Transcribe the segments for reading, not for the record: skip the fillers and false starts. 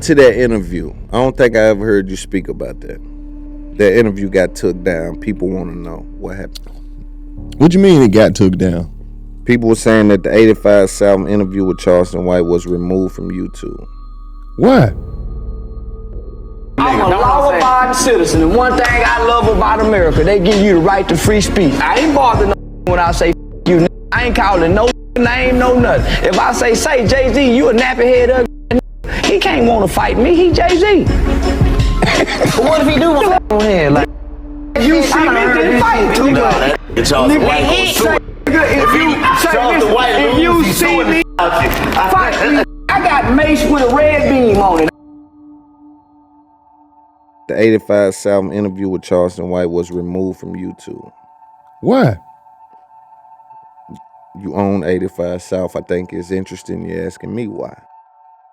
to that interview. I don't think I ever heard you speak about that. That interview got took down. People want to know what happened. What you mean it got took down? People were saying that the 85 South interview with Charleston White was removed from YouTube. Why? I'm a law-abiding citizen, and one thing I love about America, they give you the right to free speech. I ain't bothered no when I say you. I ain't calling no name, no nothing. If I say Jay-Z, you a nappy head ugly, he can't want to fight me. He Jay-Z. But what if he do want to head? Like, you see me, then fight me. If Charleston White goes through it, if you see me, fight me. I got mace with a red beam on it. The 85 South interview with Charleston White was removed from YouTube. Why? You own 85 South. I think it's interesting you're asking me why.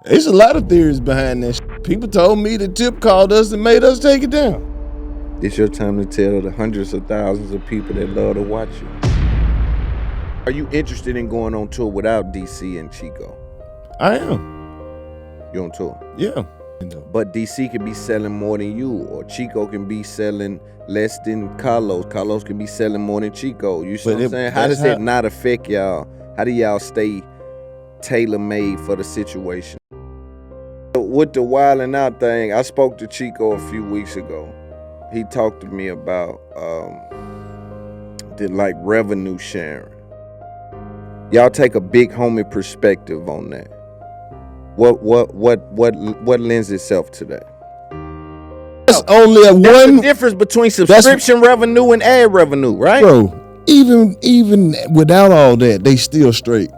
There's a lot of theories behind that shit. People told me that Tip called us and made us take it down. It's your time to tell the hundreds of thousands of people that love to watch you. Are you interested in going on tour without DC and Chico? I am. You on tour? Yeah. But DC can be selling more than you, or Chico can be selling less than Karlous. Karlous can be selling more than Chico. You see what I'm saying? How does that not affect y'all? How do y'all stay tailor-made for the situation? With the wilding out thing, I spoke to Chico a few weeks ago. He talked to me about the like revenue sharing. Y'all take a big homie perspective on that. What lends itself to that? That's only a There's one a difference between subscription revenue and ad revenue, right? Bro, even without all that, they still straight.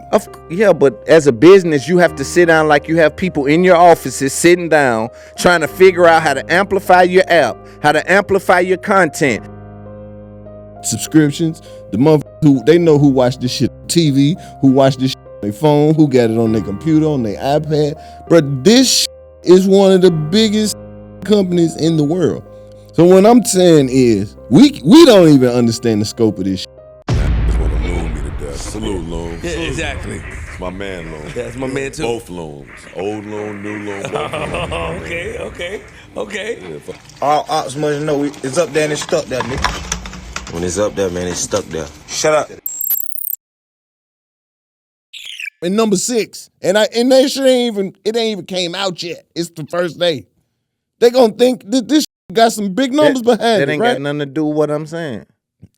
Yeah, but as a business, you have to sit down like you have people in your offices sitting down trying to figure out how to amplify your app, how to amplify your content. Subscriptions, the motherfuckers who they know who watch this shit on TV, who watch this shit on their phone, who got it on their computer, on their iPad. But this shit is one of the biggest companies in the world. So what I'm saying is, we don't even understand the scope of this shit. That's what Loon me to death. Salute, Loon. Yeah, exactly. It's my man, Loon. That's my man, too. Both Loons. Old Loon, new Loon, both Loons. Okay. Yeah, All ops must know it's up there and it's stuck there, nigga. When it's up there, man, it's stuck there. Shut up. And number 6, and that shit ain't even came out yet. It's the first day. They gonna think that this got some big numbers behind it, That ain't got nothing to do with what I'm saying.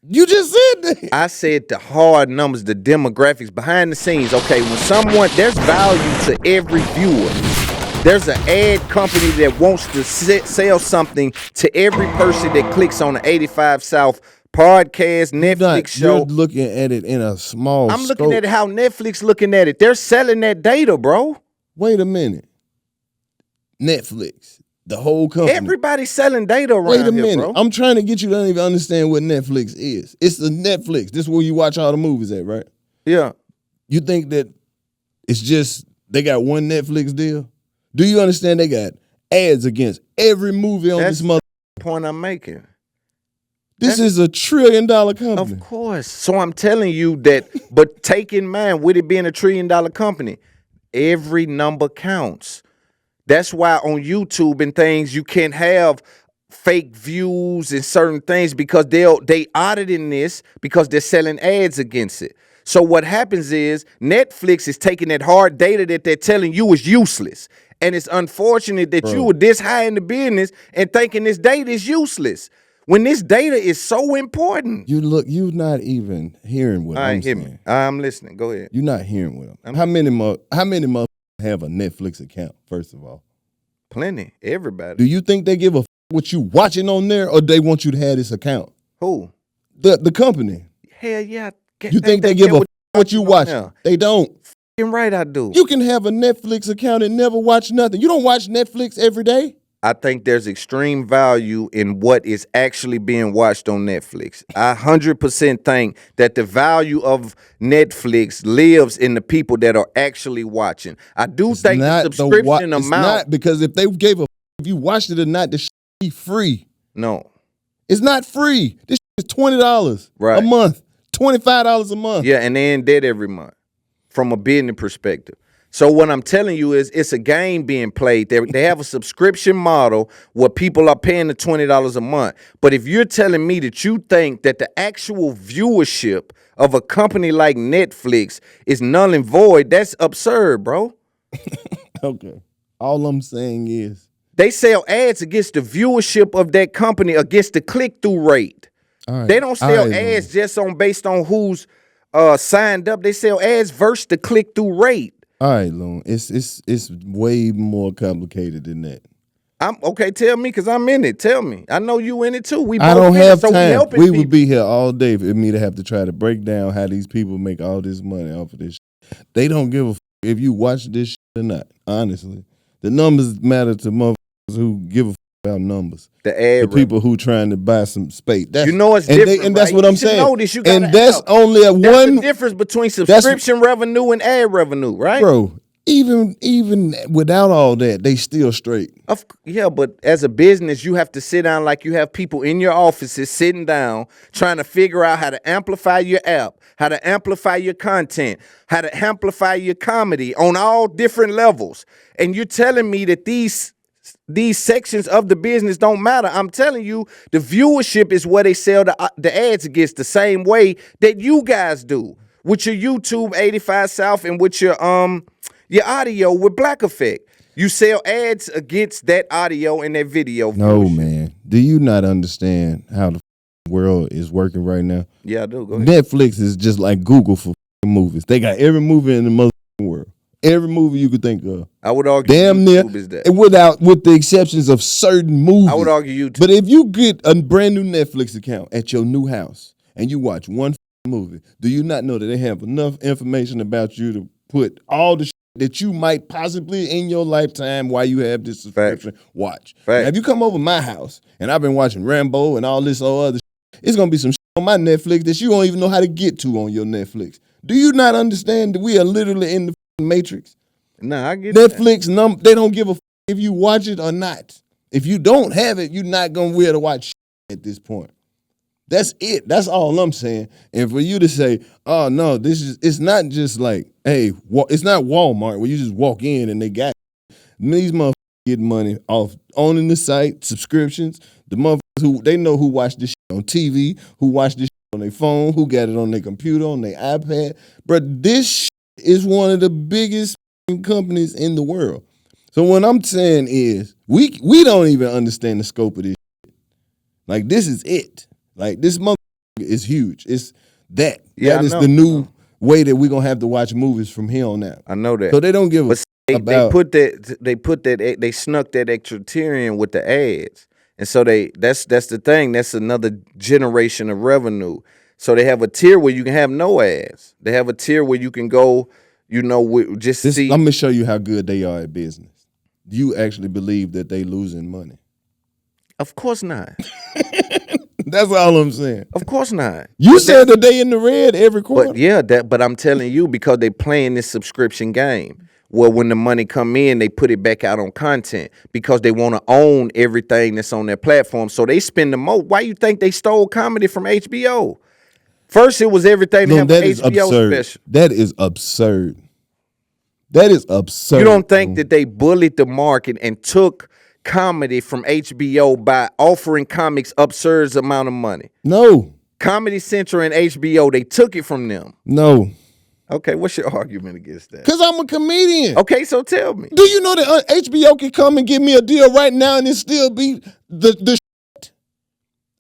You just said that. I said the hard numbers, the demographics behind the scenes. Okay, when there's value to every viewer. There's an ad company that wants to sell something to every person that clicks on the 85 South podcast, Netflix show. You're looking at it in a small I'm scope. looking at it how Netflix looking at it. They're selling that data, bro. Wait a minute. Netflix, the whole company. Everybody's selling data around Wait a here, minute. bro. I'm trying to get you to even understand what Netflix is. It's the Netflix. This is where you watch all the movies at, right? Yeah. You think that it's just they got one Netflix deal? Do you understand they got ads against every movie on this mother? That's the point I'm making. This is $1 trillion company. Of course. So I'm telling you that, but take in mind, with it being $1 trillion company, every number counts. That's why on YouTube and things, you can't have fake views and certain things because they auditing this because they're selling ads against it. So what happens is Netflix is taking that hard data that they're telling you is useless. And it's unfortunate that you were this high in the business and thinking this data is useless when this data is so important. You're not even hearing what I'm saying. I'm listening. Go ahead. You're not hearing what I'm. How many motherfuckers have a Netflix account? First of all, plenty. Everybody. Do you think they give a what you watching on there, or they want you to have this account? Who? The company. Hell yeah. You think they give a what you watch? They don't. Right, I do. You can have a Netflix account and never watch nothing. You don't watch Netflix every day. I think there's extreme value in what is actually being watched on Netflix. I 100% think that the value of Netflix lives in the people that are actually watching. I do think the subscription amount. It's not, because if they gave if you watched it or not, this shit be free. No. It's not free. This shit is $20 right. a month, $25 a month. Yeah, and they ain't dead every month from a business perspective. So what I'm telling you is it's a game being played. They have a subscription model where people are paying the $20 a month. But if you're telling me that you think that the actual viewership of a company like Netflix is null and void, that's absurd, bro. Okay. All I'm saying is they sell ads against the viewership of that company, against the click-through rate. They don't sell ads just based on who's signed up. They sell ads versus the click-through rate. All right, Loon. It's way more complicated than that. I'm okay. Tell me, cause I'm in it. Tell me. I know you in it too. I don't have time. We would be here all day for me to have to try to break down how these people make all this money off of this shit. They don't give a if you watch this shit or not. Honestly, the numbers matter to motherfuckers who give a about numbers. The people who trying to buy some space. That's, it's different, and that's right? what I'm saying. And that's only that's the difference between subscription revenue and ad revenue, right? Bro, even without all that, they still straight. Yeah, but as a business, you have to sit down like you have people in your offices sitting down trying to figure out how to amplify your app, how to amplify your content, how to amplify your comedy on all different levels. And you're telling me that these sections of the business don't matter. I'm telling you, the viewership is where they sell the ads against, the same way that you guys do with your YouTube 85 South and with your audio with Black Effect. You sell ads against that audio and that video. No, man. Do you not understand how the world is working right now? Yeah, I do. Go ahead. Netflix is just like Google for movies. They got every movie in the motherfucking world. Every movie you could think of. I would argue damn YouTube near, is that. with the exceptions of certain movies. I would argue YouTube. But if you get a brand new Netflix account at your new house and you watch one movie, do you not know that they have enough information about you to put all the shit that you might possibly in your lifetime while you have this subscription watch? Now, if you come over my house and I've been watching Rambo and all this other shit, it's going to be some shit on my Netflix that you don't even know how to get to on your Netflix. Do you not understand that we are literally in the Matrix? Nah, I get Netflix, they don't give a if you watch it or not. If you don't have it, you're not going to be able to watch at this point. That's it. That's all I'm saying. And for you to say, oh, no, it's not just like, hey, it's not Walmart where you just walk in and they got it. These motherfuckers get money off owning the site, subscriptions, the motherfuckers they know who watch this shit on TV, who watch this shit on their phone, who got it on their computer, on their iPad. But this shit is one of the biggest companies in the world. So what I'm saying is we don't even understand the scope of this shit. Like, this is it. Like, this motherfucker is huge. It's that. Yeah, that is the new way that we're gonna have to watch movies from here on out. I know that. So they don't give they snuck that extra tier in with the ads. And so that's the thing. That's another generation of revenue. So they have a tier where you can have no ads. They have a tier where you can go, see. I'm gonna show you how good they are at business. Do you actually believe that they losing money? Of course not. That's all I'm saying. Of course not. You said that they in the red every quarter. But I'm telling you, because they playing this subscription game. Well, when the money come in, they put it back out on content because they want to own everything that's on their platform. So they spend the most. Why you think they stole comedy from HBO? First, it was everything to have an HBO special. That is absurd. That is absurd. You don't think that they bullied the market and took comedy from HBO by offering comics absurd amount of money? No. Comedy Central and HBO, they took it from them. No. Okay, what's your argument against that? Because I'm a comedian. Okay, so tell me. Do you know that HBO can come and give me a deal right now and it still be the shit?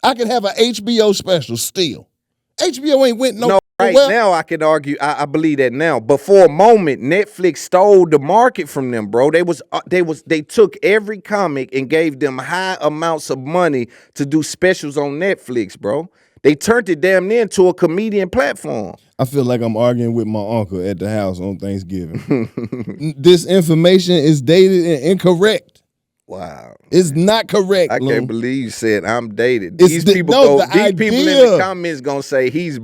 I could have an HBO special still. HBO ain't went no right now I can argue. I believe that now. But for a moment, Netflix stole the market from them, bro. They took every comic and gave them high amounts of money to do specials on Netflix, bro. They turned it damn near into a comedian platform. I feel like I'm arguing with my uncle at the house on Thanksgiving. This information is dated and incorrect. Wow. It's not correct. I can't believe you said I'm dated. These people in the comments gonna say he's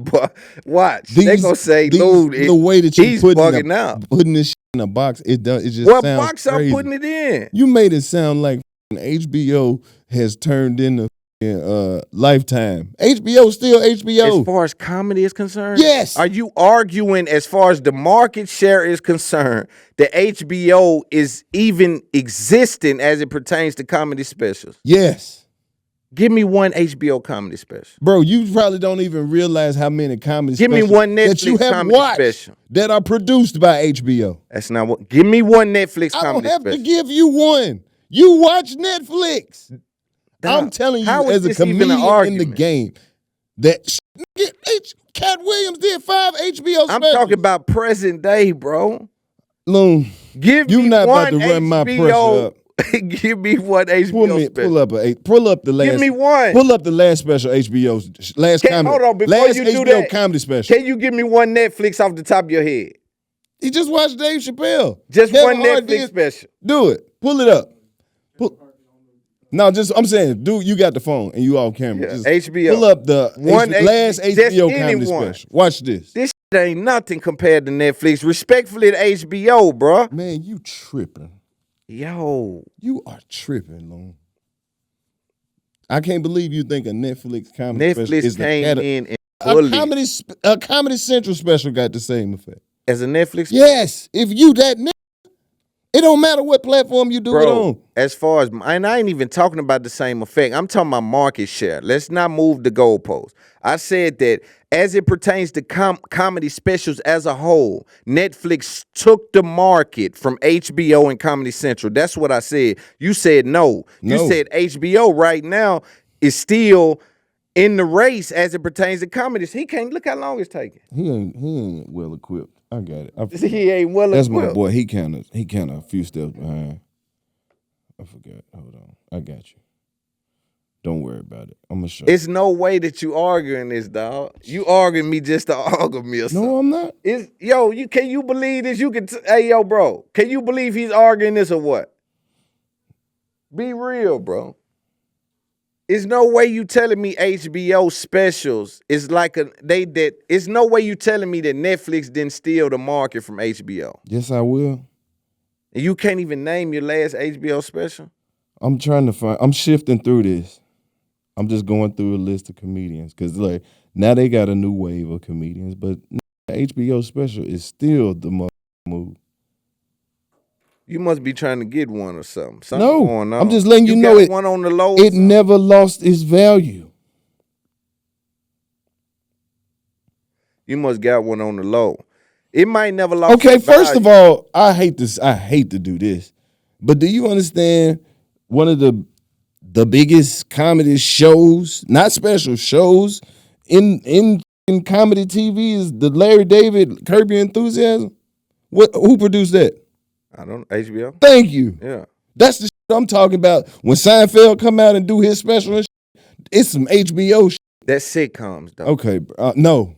watch. They're gonna say, dude, the way that you he's bugging out. Putting this shit in a box, it just what sounds box crazy. I'm putting it in? You made it sound like HBO has turned into Lifetime. HBO still HBO. As far as comedy is concerned? Yes. Are you arguing as far as the market share is concerned that HBO is even existing as it pertains to comedy specials? Yes. Give me one HBO comedy special. Bro, you probably don't even realize how many comedy Give me specials one that you Netflix have comedy watched special. that are produced by HBO. That's not what. Give me one Netflix I don't comedy have special. to give you one. You watch Netflix. Dog, I'm telling you, how is as a this even an comedian in the argument? game, that Cat Williams did 5 HBO specials. I'm talking about present day, bro. Loon, Give you me not one about to run my pressure HBO. up. Give me one HBO special. Pull up the last. Give me one. Pull up the last special HBO. Hold on, before last you do HBO that, comedy special. Can you give me one Netflix off the top of your head? He just watched Dave Chappelle. Just Kevin one Hart Netflix did- special. Do it. Pull it up. No, I'm saying, dude, you got the phone and you off camera. Yeah, Just HBO. Pull up the last just HBO comedy anyone. special. Watch this. This shit ain't nothing compared to Netflix. Respectfully to HBO, bro. Man, you tripping. Yo. You are tripping, Lone. I can't believe you think a Netflix comedy special Netflix is came in and a bullied. Comedy Central special got the same effect. As a Netflix Yes, if you that nigga, it don't matter what platform you do it on. as far as, and I ain't even talking about the same effect. I'm talking about market share. Let's not move the goalpost. I said that as it pertains to comedy specials as a whole, Netflix took the market from HBO and Comedy Central. That's what I said. You said no. You said HBO right now is still in the race as it pertains to comedies. He can't, look how long it's taking. He ain't well equipped. I got it. He ain't well That's equipped. my boy. He kind of a few steps behind. I forgot. Hold on. I got you. Don't worry about it. I'm gonna show you. It's no way that you arguing this, dog. You arguing me just to argue me or something. No, I'm not. Can you believe this? Hey, yo, bro, can you believe he's arguing this or what? Be real, bro. There's no way you telling me HBO specials is like it's no way you telling me that Netflix didn't steal the market from HBO. Yes, I will. And you can't even name your last HBO special? I'm trying to find. I'm shifting through this. I'm just going through a list of comedians because like now they got a new wave of comedians, but HBO special is still the move. You must be trying to get one or something. No, going on. I'm just letting you know got it. One on the low. It never lost its value. You must got one on the low. It might never lost. Okay, its first of value. all, I hate this. I hate to do this, but do you understand one of the biggest comedy shows, not special shows, in comedy TV is the Larry David Curb Your Enthusiasm? Who produced that? I don't know. HBO? Thank you. Yeah. That's the shit I'm talking about. When Seinfeld come out and do his special and shit, it's some HBO shit. That's sitcoms, though. Okay, no.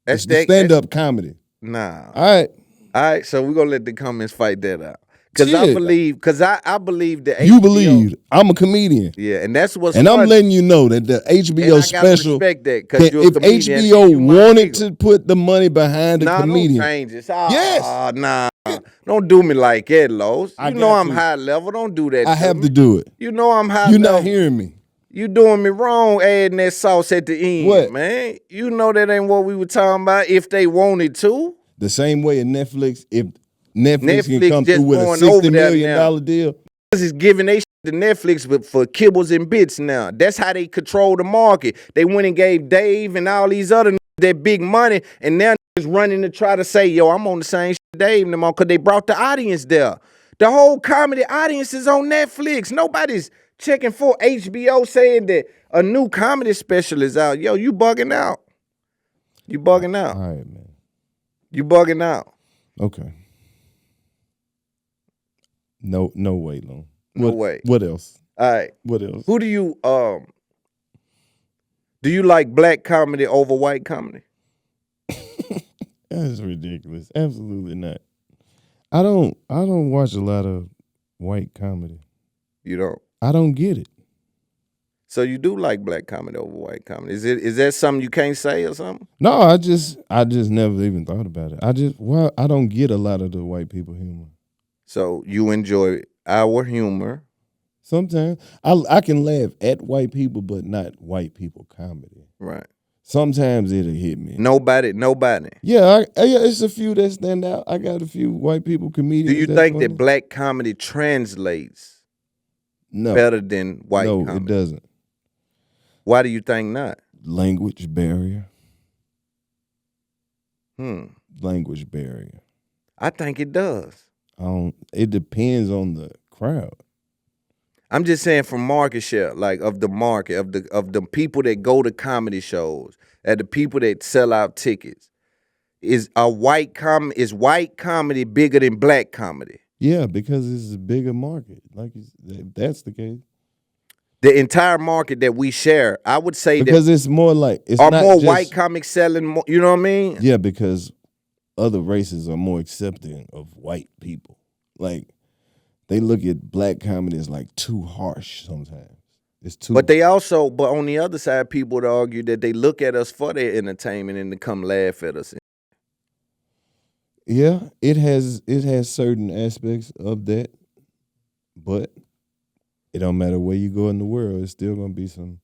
That's It's the stand-up comedy. Nah. All right, so we're gonna let the comments fight that out. Cause I Shit. believe that You HBO, believe. I'm a comedian. Yeah, and that's what's And I'm funny. letting you know that the HBO And I gotta special, respect that, 'cause you're a if comedian and HBO you my wanted nigga. to put the money behind the Nah, comedian, don't change it. Yes. Nah. Don't do me like that, Los. I You know got I'm to. high level. Don't do that. I to have me. to do it. You know I'm high You're level. not hearing me. You doing me wrong adding that sauce at the end, What? man. You know that ain't what we were talking about if they wanted to. The same way in Netflix, if Netflix can Netflix come just through with a going over $60 there million now. deal. This is giving they shit to Netflix but for kibbles and bits now. That's how they control the market. They went and gave Dave and all these other that big money, and now is running to try to say, yo, I'm on the same shit Dave no more, because they brought the audience there. The whole comedy audience is on Netflix. Nobody's checking for HBO saying that a new comedy special is out. Yo, you bugging out. You bugging out. All right, man. You bugging out. Okay. No way, Lon. No way. What else? All right. What else? Who do you like black comedy over white comedy? That's ridiculous. Absolutely not. I don't watch a lot of white comedy. You don't. I don't get it. So you do like black comedy over white comedy. Is that something you can't say or something? No, I just never even thought about it. I don't get a lot of the white people humor. So you enjoy our humor Sometimes I can laugh at white people, but not white people comedy. Right. Sometimes it'll hit me. Nobody. Yeah, it's a few that stand out. I got a few white people comedians. Do you think that black comedy translates better than white comedy? No, it doesn't. Why do you think not? Language barrier. Language barrier. I think it does. It depends on the crowd. I'm just saying from market share, like of the market, of the people that go to comedy shows, and the people that sell out tickets. Is white comedy bigger than black comedy? Yeah, because it's a bigger market. Like if that's the case. The entire market that we share, I would say because it's more like white comics selling more. You know what I mean? Yeah, because other races are more accepting of white people. Like they look at black comedy as like too harsh sometimes. It's too. But on the other side, people would argue that they look at us for their entertainment and to come laugh at us. Yeah, it has certain aspects of that, but it don't matter where you go in the world, it's still gonna be some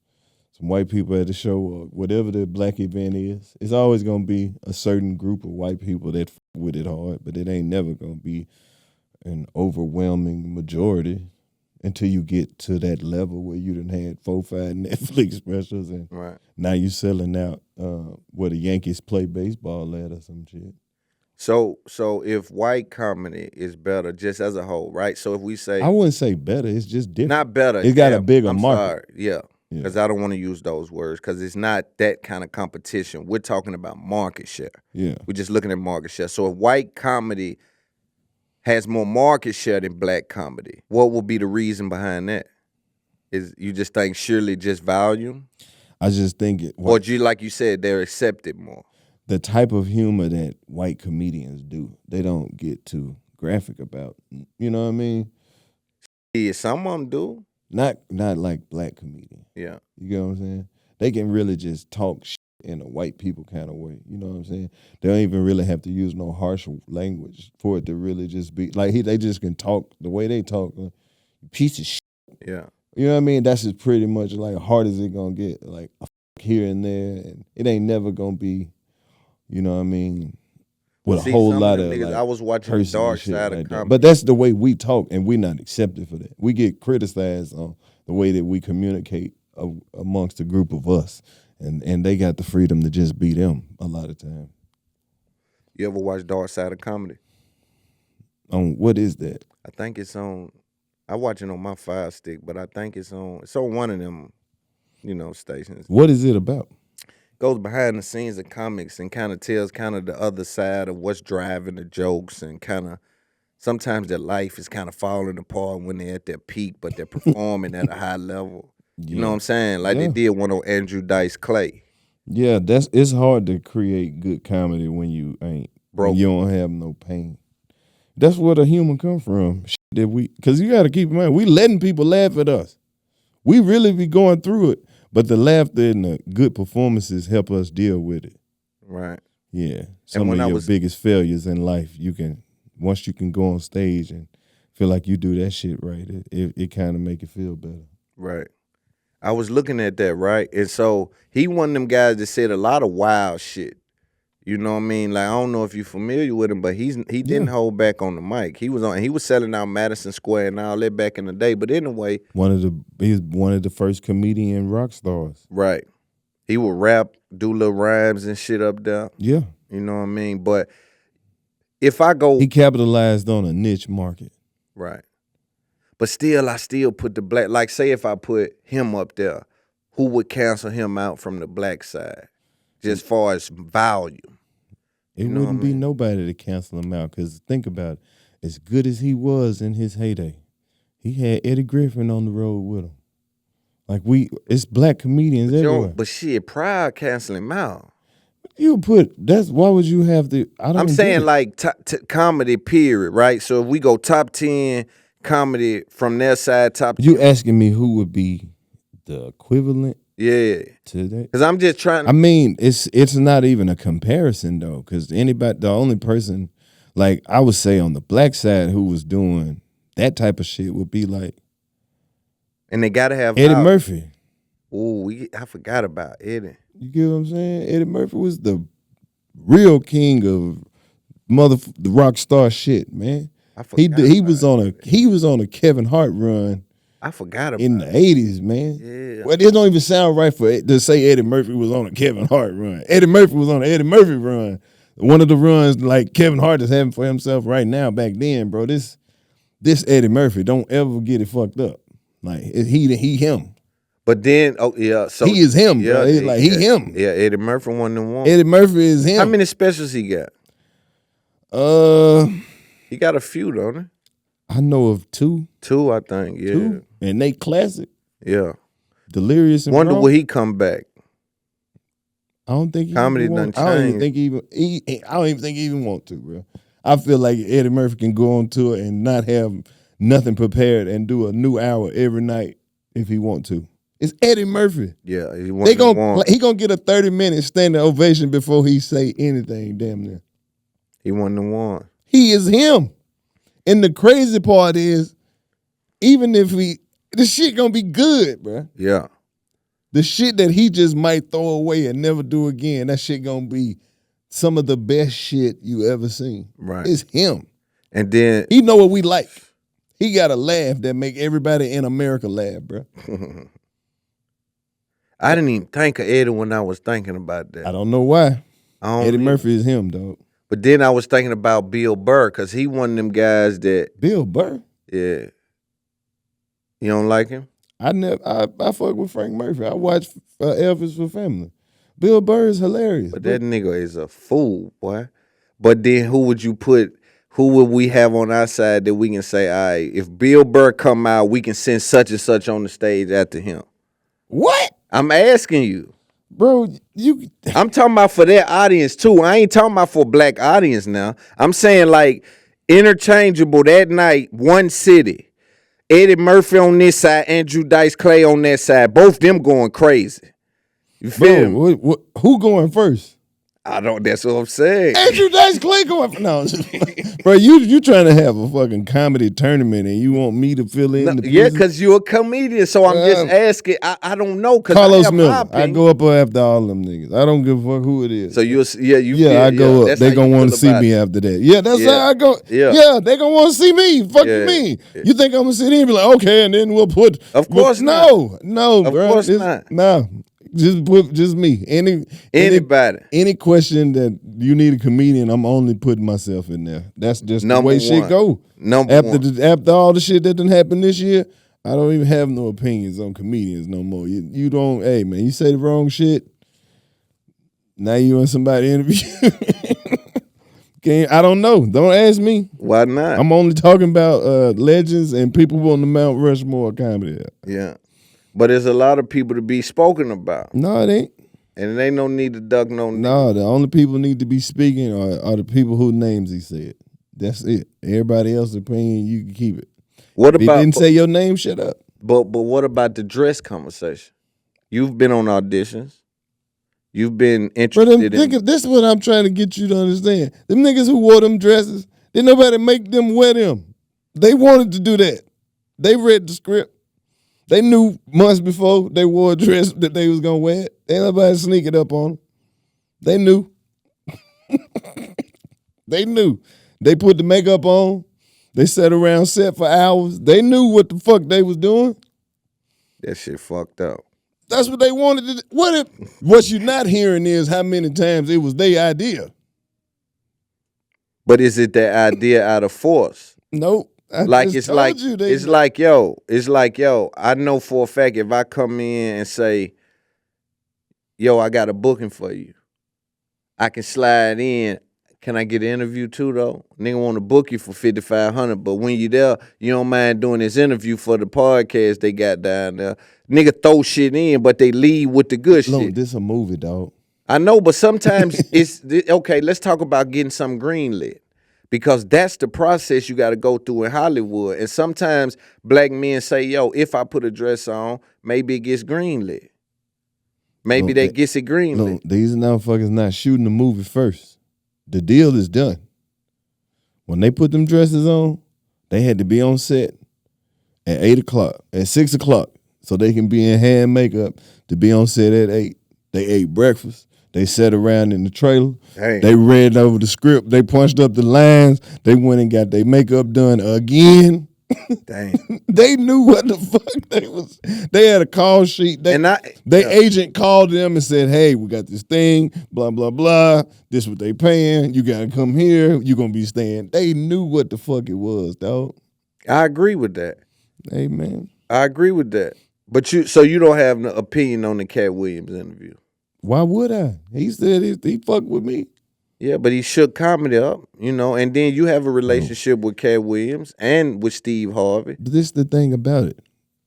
white people at the show or whatever the black event is. It's always gonna be a certain group of white people that f with it hard, but it ain't never gonna be an overwhelming majority until you get to that level where you done had 4 or 5 Netflix specials and now you selling out where the Yankees play baseball at or some shit. So if white comedy is better just as a whole, right? So if we say I wouldn't say better, it's just different. Not better. It got a bigger market. Sorry. Yeah. Because I don't want to use those words because it's not that kind of competition. We're talking about market share. Yeah. We're just looking at market share. So if white comedy has more market share than black comedy, what would be the reason behind that? Is you just think surely just volume? I just think or like you said, they're accepted more. The type of humor that white comedians do, they don't get too graphic about. You know what I mean? Yeah, some of them do. Not like black comedians. Yeah. You get what I'm saying? They can really just talk shit in a white people kind of way. You know what I'm saying? They don't even really have to use no harsh language for it to really just be like they just can talk the way they talk. Piece of shit. Yeah. You know what I mean? That's just pretty much like hard as it gonna get. Like a here and there, and it ain't never gonna be. You know what I mean? With a whole lot of niggas, like, I was watching the dark side of comedy. But that's the way we talk, and we're not accepted for that. We get criticized on the way that we communicate amongst a group of us, and they got the freedom to just be them a lot of times. You ever watch Dark Side of Comedy? What is that? I think it's on. I watch it on my Fire Stick, but I think it's on one of them, stations. What is it about? Goes behind the scenes of comics and kind of tells kind of the other side of what's driving the jokes and kind of sometimes their life is kind of falling apart when they're at their peak, but they're performing at a high level. You know what I'm saying? Like they did one on Andrew Dice Clay. Yeah, it's hard to create good comedy when you ain't broke. When you don't have no pain. That's where the humor come from. Because you got to keep in mind, we letting people laugh at us. We really be going through it. But the laughter and the good performances help us deal with it. Right. Yeah. Some of your biggest failures in life, once you can go on stage and feel like you do that shit right, it kind of make you feel better. Right. I was looking at that, right? And so he one of them guys that said a lot of wild shit. You know what I mean? Like I don't know if you're familiar with him, but he didn't hold back on the mic. He was selling out Madison Square and all that back in the day. But anyway, he's one of the first comedian rock stars. Right. He would rap, do little rhymes and shit up there. Yeah. You know what I mean? But if I go, he capitalized on a niche market. Right. But still, I still put the black. Like say if I put him up there, who would cancel him out from the black side? Just as far as volume. It wouldn't be nobody to cancel him out because think about it. As good as he was in his heyday, he had Eddie Griffin on the road with him. Like it's black comedians everywhere. But shit, Pride canceling him out. Why would you have to? I'm saying like comedy period, right? So if we go top 10 comedy from their side, top 10. You asking me who would be the equivalent? Yeah. To that? Because I'm just trying. I mean, it's not even a comparison though, because the only person, like I would say on the black side who was doing that type of shit would be like And they gotta have Eddie Murphy. Oh, I forgot about Eddie. You get what I'm saying? Eddie Murphy was the real king of the rock star shit, man. He was on a Kevin Hart run. I forgot about in the 80s, man. Yeah. Well, it don't even sound right to say Eddie Murphy was on a Kevin Hart run. Eddie Murphy was on an Eddie Murphy run. One of the runs like Kevin Hart is having for himself right now. Back then, bro, this Eddie Murphy, don't ever get it fucked up. Like he him. But then, so he is him, bro. It's like he him. Yeah, Eddie Murphy one of them ones. Eddie Murphy is him. How many specials he got? He got a few, don't he? I know of two. Two, I think. Yeah. Two, and they classic. Yeah. Delirious and Wonder Wrong. will he come back? I don't think comedy done changed. I don't even think he even want to, bro. I feel like Eddie Murphy can go on tour and not have nothing prepared and do a new hour every night if he want to. It's Eddie Murphy. Yeah, he gonna get a 30-minute standing ovation before he say anything. Damn near. He won the one. He is him. And the crazy part is, even if the shit gonna be good, bro. Yeah. The shit that he just might throw away and never do again, that shit gonna be some of the best shit you ever seen. Right. It's him. And then he know what we like. He got a laugh that make everybody in America laugh, bro. I didn't even think of Eddie when I was thinking about that. I don't know why. Eddie Murphy is him, dog. But then I was thinking about Bill Burr, because he one of them guys that... Bill Burr? Yeah. You don't like him? I fuck with Frank Murphy. I watch Elvis for Family. Bill Burr is hilarious. But that nigga is a fool, boy. But then who would we have on our side that we can say, all right, if Bill Burr come out, we can send such and such on the stage after him? What? I'm asking you. Bro, I'm talking about for their audience too. I ain't talking about for a black audience now. I'm saying like interchangeable that night, one city. Eddie Murphy on this side, Andrew Dice Clay on that side. Both them going crazy. You feel me? Who going first? I don't. That's what I'm saying. Andrew Dice Clay going first. No, bro, you trying to have a fucking comedy tournament and you want me to fill in? Yeah, because you're a comedian, so I'm just asking. I don't know. Karlous Miller. I go up after all them niggas. I don't give a fuck who it is. So I go up. They gonna want to see me after that. Yeah, that's how I go. Yeah, they gonna want to see me. Fuck you mean? You think I'm gonna sit here and be like, okay, and then we'll put? Of course not. No, of bro. Course not. No. Just me. Anybody. Any question that you need a comedian, I'm only putting myself in there. That's just the way shit go. After all the shit that done happened this year, I don't even have no opinions on comedians no more. You don't, hey man, you say the wrong shit, now you in somebody interview. I don't know. Don't ask me. Why not? I'm only talking about legends and people on the Mount Rushmore comedy. Yeah. But there's a lot of people to be spoken about. No, it ain't. And it ain't no need to duck no name. No, the only people need to be speaking are the people whose names he said. That's it. Everybody else's opinion, you can keep it. What if about? He didn't say your name, shut up. But what about the dress conversation? You've been on auditions. You've been interested in... This is what I'm trying to get you to understand. Them niggas who wore them dresses, didn't nobody make them wear them. They wanted to do that. They read the script. They knew months before they wore a dress that they was gonna wear it. Ain't nobody sneak it up on them. They knew. They knew. They put the makeup on. They sat around set for hours. They knew what the fuck they was doing. That shit fucked up. That's what they wanted to do. What you're not hearing is how many times it was their idea. But is it their idea out of force? Nope. It's like, yo, I know for a fact if I come in and say, yo, I got a booking for you, I can slide in. Can I get an interview too, though? Nigga want to book you for $5,500, but when you there, you don't mind doing this interview for the podcast they got down there. Nigga throw shit in, but they leave with the good shit. This a movie, dog. I know, but sometimes it's, okay, let's talk about getting something greenlit. Because that's the process you got to go through in Hollywood. And sometimes black men say, yo, if I put a dress on, maybe it gets greenlit. Maybe they gets it greenlit. Look, these motherfuckers not shooting the movie first. The deal is done. When they put them dresses on, they had to be on set at 8 o'clock. At 6 o'clock, so they can be in hand makeup to be on set at 8. They ate breakfast. They sat around in the trailer. Dang. They read over the script. They punched up the lines. They went and got their makeup done again. Dang. They knew what the fuck they was. They had a call sheet. Their agent called them and said, "Hey, we got this thing. Blah blah blah. This what they paying. You gotta come here. You gonna be staying." They knew what the fuck it was, dog. I agree with that. Hey man, I agree with that. But you don't have an opinion on the Cat Williams interview? why would I? He said he fucked with me. Yeah, but he shook comedy up, and then you have a relationship with Cat Williams and with Steve Harvey. But this is the thing about it.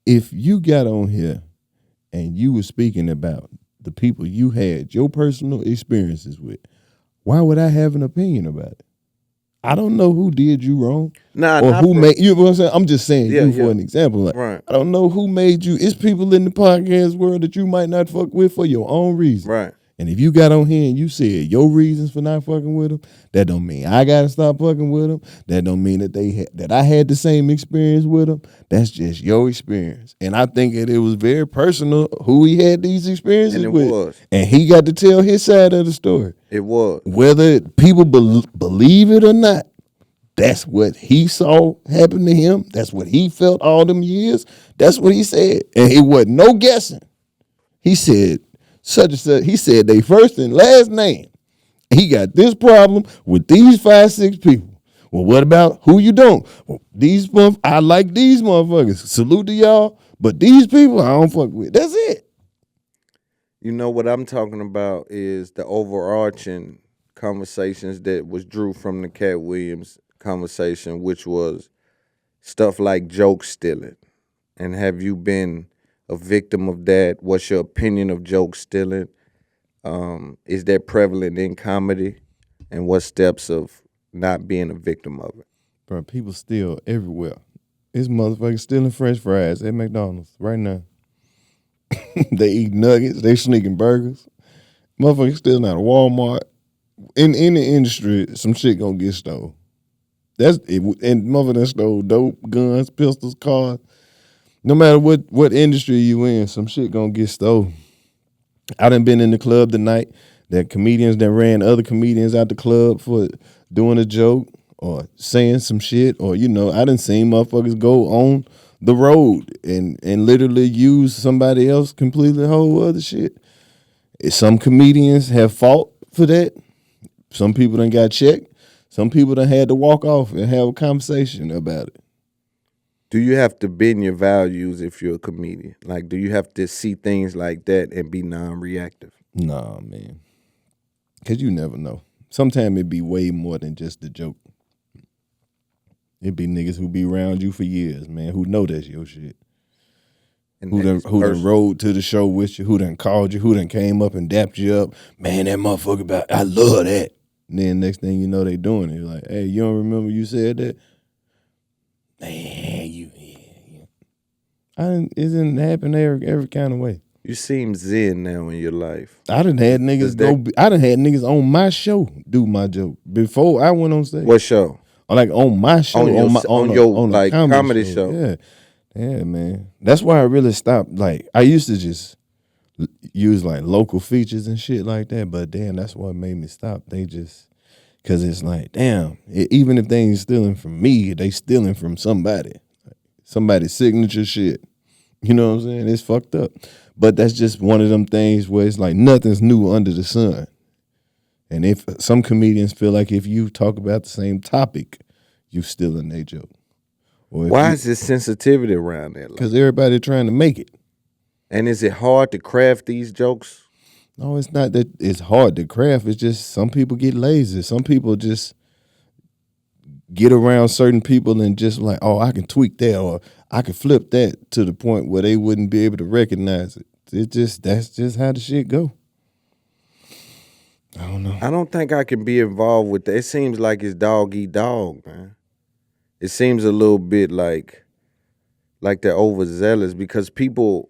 If you got on here and you were speaking about the people you had your personal experiences with, why would I have an opinion about it? I don't know who did you wrong. Or who made you know what I'm saying? I'm just saying for an example. Like, right. I don't know who made you. It's people in the podcast world that you might not fuck with for your own reason. Right. And if you got on here and you said your reasons for not fucking with them, that don't mean I gotta stop fucking with them. That don't mean that I had the same experience with them. That's just your experience. And I think that it was very personal who he had these experiences with. Was. And he got to tell his side of the story. It was. Whether people believe it or not, that's what he saw happen to him. That's what he felt all them years. That's what he said. And it wasn't no guessing. He said, such and such, he said they first and last name. He got this problem with these 5-6 people. Well, what about who you don't? Well, I like these motherfuckers. Salute to y'all, but these people I don't fuck with. That's it. You know what I'm talking about is the overarching conversations that was drew from the Cat Williams conversation, which was stuff like joke stealing. And have you been a victim of that? What's your opinion of joke stealing? Is that prevalent in comedy? And what steps of not being a victim of it? Bro, people steal everywhere. This motherfucker stealing French fries at McDonald's right now. They eat nuggets. They sneaking burgers. Motherfuckers stealing out of Walmart. In the industry, some shit gonna get stolen. That's it. And motherfuckers stole dope, guns, pistols, cars. No matter what industry you in, some shit gonna get stolen. I done been in the club tonight that comedians that ran other comedians out the club for doing a joke or saying some shit, or I done seen motherfuckers go on the road and literally use somebody else completely whole other shit. Some comedians have fought for that. Some people done got checked. Some people done had to walk off and have a conversation about it. Do you have to bend your values if you're a comedian? Like, do you have to see things like that and be non-reactive? Nah, man. Because you never know. Sometimes it be way more than just the joke. It be niggas who be around you for years, man, who know that's your shit. And Who done rode to the show with you, who done called you, who done came up and dapped you up. Man, that motherfucker, I love that. And then next thing you know, they doing it. You're like, hey, you don't remember you said that? Man, it didn't happen every kind of way. You seem zen now in your life. I done had niggas I done had niggas on my show do my joke before I went on stage. What show? Like on my show, on your like comedy show. Yeah, man. That's why I really stopped. Like I used to just use like local features and shit like that, but damn, that's what made me stop. Cause it's like, damn, even if they ain't stealing from me, they stealing from somebody's signature shit. You know what I'm saying? It's fucked up. But that's just one of them things where it's like nothing's new under the sun. And if some comedians feel like if you talk about the same topic, you stealing their joke. Why is this sensitivity around that? Because everybody trying to make it. And is it hard to craft these jokes? No, it's not that it's hard to craft. It's just some people get lazy. Some people just get around certain people and just like, oh, I can tweak that or I can flip that to the point where they wouldn't be able to recognize it. That's just how the shit go. I don't know. I don't think I can be involved with that. It seems like it's dog eat dog, man. It seems a little bit like they're overzealous because people,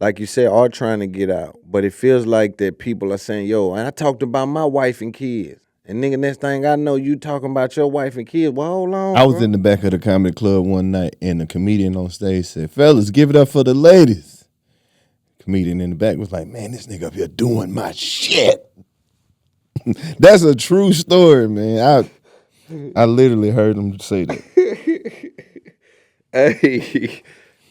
like you said, are trying to get out. But it feels like that people are saying, yo, and I talked about my wife and kids. And nigga, next thing I know, you talking about your wife and kids. Well, hold on. I was in the back of the comedy club one night, and the comedian on stage said, "Fellas, give it up for the ladies." Comedian in the back was like, "Man, this nigga up here doing my shit." That's a true story, man. I literally heard him say that. Hey.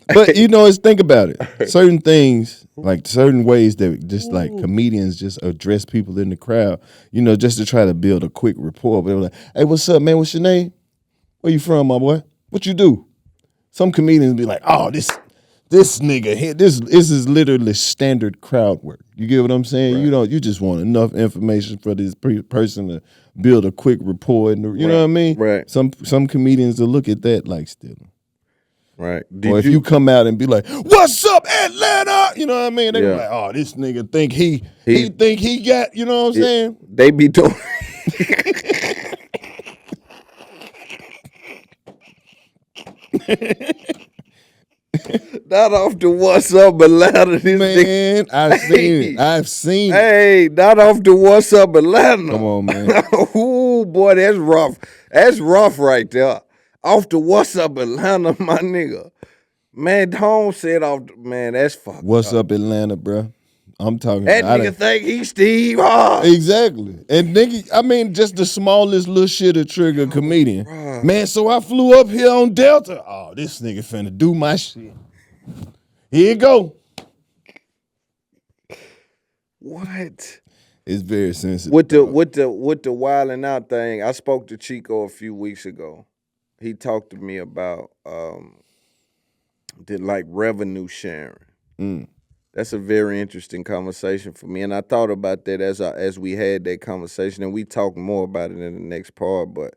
But think about it. Certain things, like certain ways that just like comedians just address people in the crowd, just to try to build a quick rapport. But they were like, "Hey, what's up, man? What's your name? Where you from, my boy? What you do?" Some comedians be like, "Oh, this nigga here, this is literally standard crowd work." You get what I'm saying? Right. You just want enough information for this person to build a quick rapport. And you know what I mean? Right. Some comedians will look at that like stealing. Right. Or if you come out and be like, "What's up, Atlanta?" You know what I mean? They be like, "Oh, this nigga think he think he got," you know what I'm saying? They be doing not off the what's up Atlanta. This Man, I've seen it. Hey, not off the what's up Atlanta. Come on, man. Ooh, boy, that's rough. That's rough right there. Off the what's up Atlanta, my nigga. Man, Holmes said man, that's fucked What's up, Atlanta, bro? I'm talking that about nigga think he's Steve Harvey. Exactly. And nigga, I mean, just the smallest little shit to trigger a comedian. Man, so I flew up here on Delta. Oh, this nigga finna do my shit. Here you go. What? It's very sensitive. With the wilding out thing, I spoke to Chico a few weeks ago. He talked to me about the revenue sharing. That's a very interesting conversation for me, and I thought about that as we had that conversation, and we talked more about it in the next part. But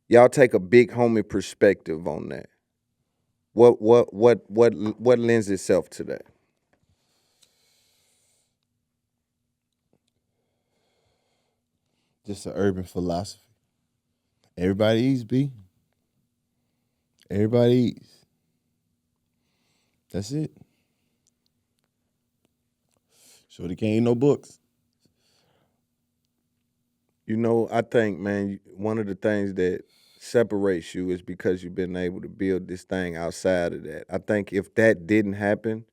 y'all take a big homie perspective on that. What lends itself to that? Just an urban philosophy. Everybody eats, B. Everybody eats. That's it. Shorty can't eat no books. I think, man, one of the things that separates you is because you've been able to build this thing outside of that. I think if that didn't happen,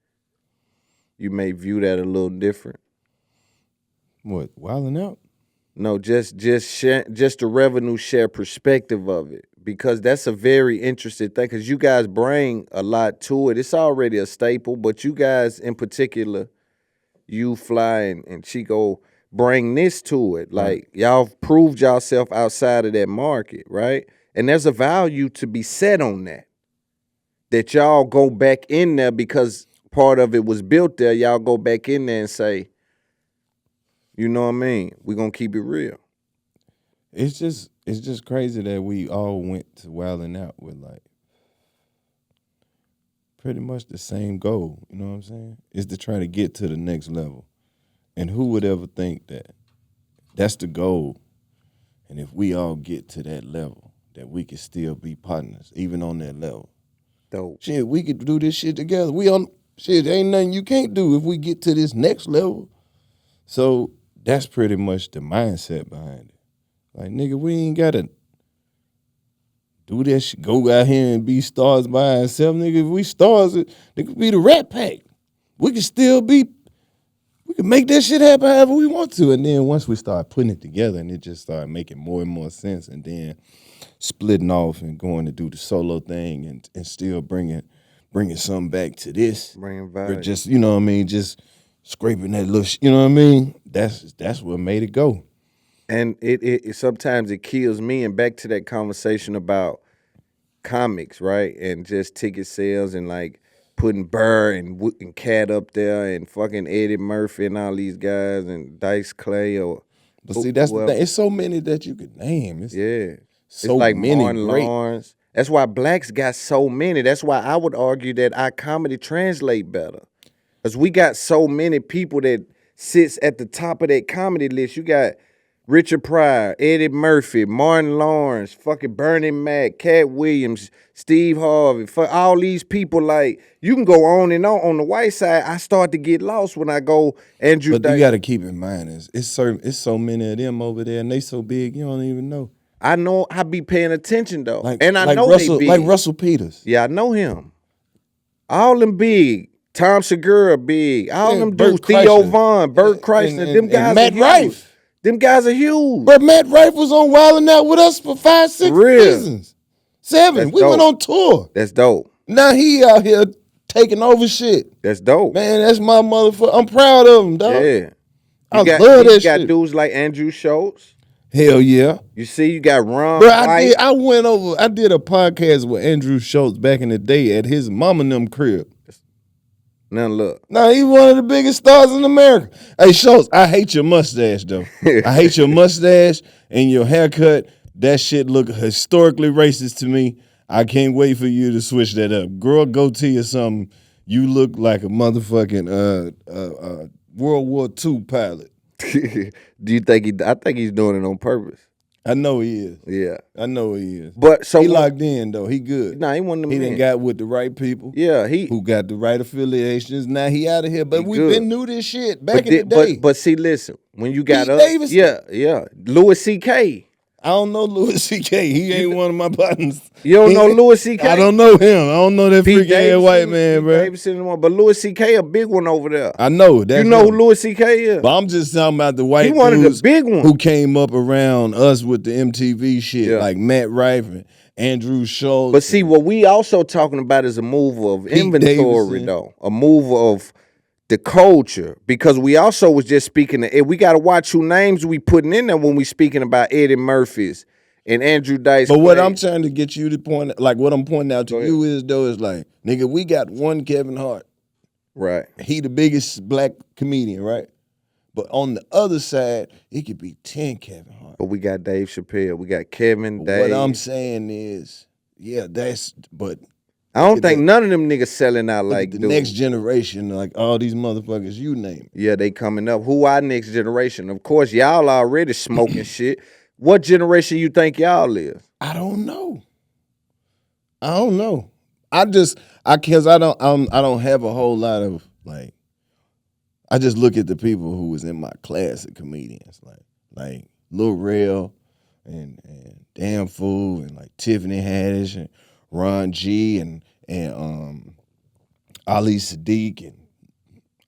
you may view that a little different. What, wilding out? No, just the revenue share perspective of it, because that's a very interesting thing, because you guys bring a lot to it. It's already a staple, but you guys in particular, you Fly and Chico, bring this to it. Like, y'all proved yourself outside of that market, right? And there's a value to be set on that y'all go back in there because part of it was built there. Y'all go back in there and say, you know what I mean? We're going to keep it real. It's just crazy that we all went to wilding out with pretty much the same goal. You know what I'm saying? Is to try to get to the next level. And who would ever think that that's the goal? And if we all get to that level, that we could still be partners, even on that level. Dope. Shit, we could do this shit together. Ain't nothing you can't do if we get to this next level. So that's pretty much the mindset behind it. Like, nigga, we ain't gotta do that shit, go out here and be stars by ourselves. Nigga, if we stars, it could be the Rat Pack. We can make that shit happen however we want to. And then once we start putting it together and it just started making more and more sense, and then splitting off and going to do the solo thing and still bringing something back to this. Bringing value. Or just, you know what I mean, just scraping that little you know what I mean? That's what made it go. And it sometimes it kills me. And back to that conversation about comics, right? And just ticket sales and putting Burr and Cat up there and fucking Eddie Murphy and all these guys and Dice Clay But see, that's the thing. It's so many that you could name. It's so like many Martin Lawrence. That's why blacks got so many. That's why I would argue that our comedy translate better. Because we got so many people that sits at the top of that comedy list. You got Richard Pryor, Eddie Murphy, Martin Lawrence, fucking Bernie Mac, Cat Williams, Steve Harvey, for all these people, like, you can go on and on. On the white side, I start to get lost when I go Andrew But you Dice. got to keep in mind it's so many of them over there, and they so big you don't even know. I know I be paying attention though, Like, and I like know Russell, they big. like Russell Peters. Yeah, I know him. All them big. Tom Segura big. All Yeah, them Bert dudes. Theo Kreischer. Vaughn, Bert And- Kreischer. and- Them guys and Matt are huge. Rife. Them guys are huge. But Matt Rife was on Wildin' Out with us for 5-6 Real. seasons. 7. That's We went dope. on tour. That's dope. Now he out here taking over shit. That's dope. Man, that's my motherfucker. I'm proud of him, dog. Yeah. I love love that You got shit. dudes like Andrew Schultz. Hell yeah. You see, you got Ron Bro, White. I did a podcast with Andrew Schultz back in the day at his mom and them crib. Now look. Now he's one of the biggest stars in America. Hey Schultz, I hate your mustache though. I hate your mustache and your haircut. That shit look historically racist to me. I can't wait for you to switch that up. Grow a goatee or something. You look like a motherfucking World War II pilot. Do you think I think he's doing it on purpose. I know he is. Yeah. I know he is. But so he locked in though. He good. Nah, he one of them He done men. got with the right people. Yeah, he Who got the right affiliations. Now he out of here. But He we good. been knew this shit back in the day. But see, listen, when you got Pete up, Davidson. yeah, Louis C.K. I don't know Louis C.K. He ain't one of my partners. You don't He know ain't- Louis C.K.? I don't know him. I don't know that Pete freaking ass white man, Pete bro. Davidson and one, but Louis C.K. a big one over there. I know. That's You know him. who Louis C.K. is? But I'm just talking about the white He one of the dudes big ones. who came up around us with the MTV shit, Yeah. like Matt Rife and Andrew Schultz. But see, what we also talking about is a move of Pete inventory, Davidson. though. A move of the culture. Because we also was just speaking of, we got to watch who names we putting in there when we speaking about Eddie Murphy's and Andrew Dice. But what Clay. I'm trying to get you to point, like what I'm pointing out to Go ahead. you is though, is like, nigga, we got one Kevin Hart. Right. He the biggest black comedian, right? But on the other side, it could be 10 Kevin Hart. But we got Dave Chappelle. We got Kevin, But Dave. what I'm saying is, yeah, but I don't the- think none of them niggas selling out look like at the dude. next generation, like all these motherfuckers you name. Yeah, they coming up. Who our next generation? Of course, y'all already smoking shit. What generation you think y'all is? I don't know. Cause I don't have a whole lot of like. I just look at the people who was in my class of comedians, like Lil Rel and Damn Fool and like Tiffany Haddish and Ron G and Ali Sadiq and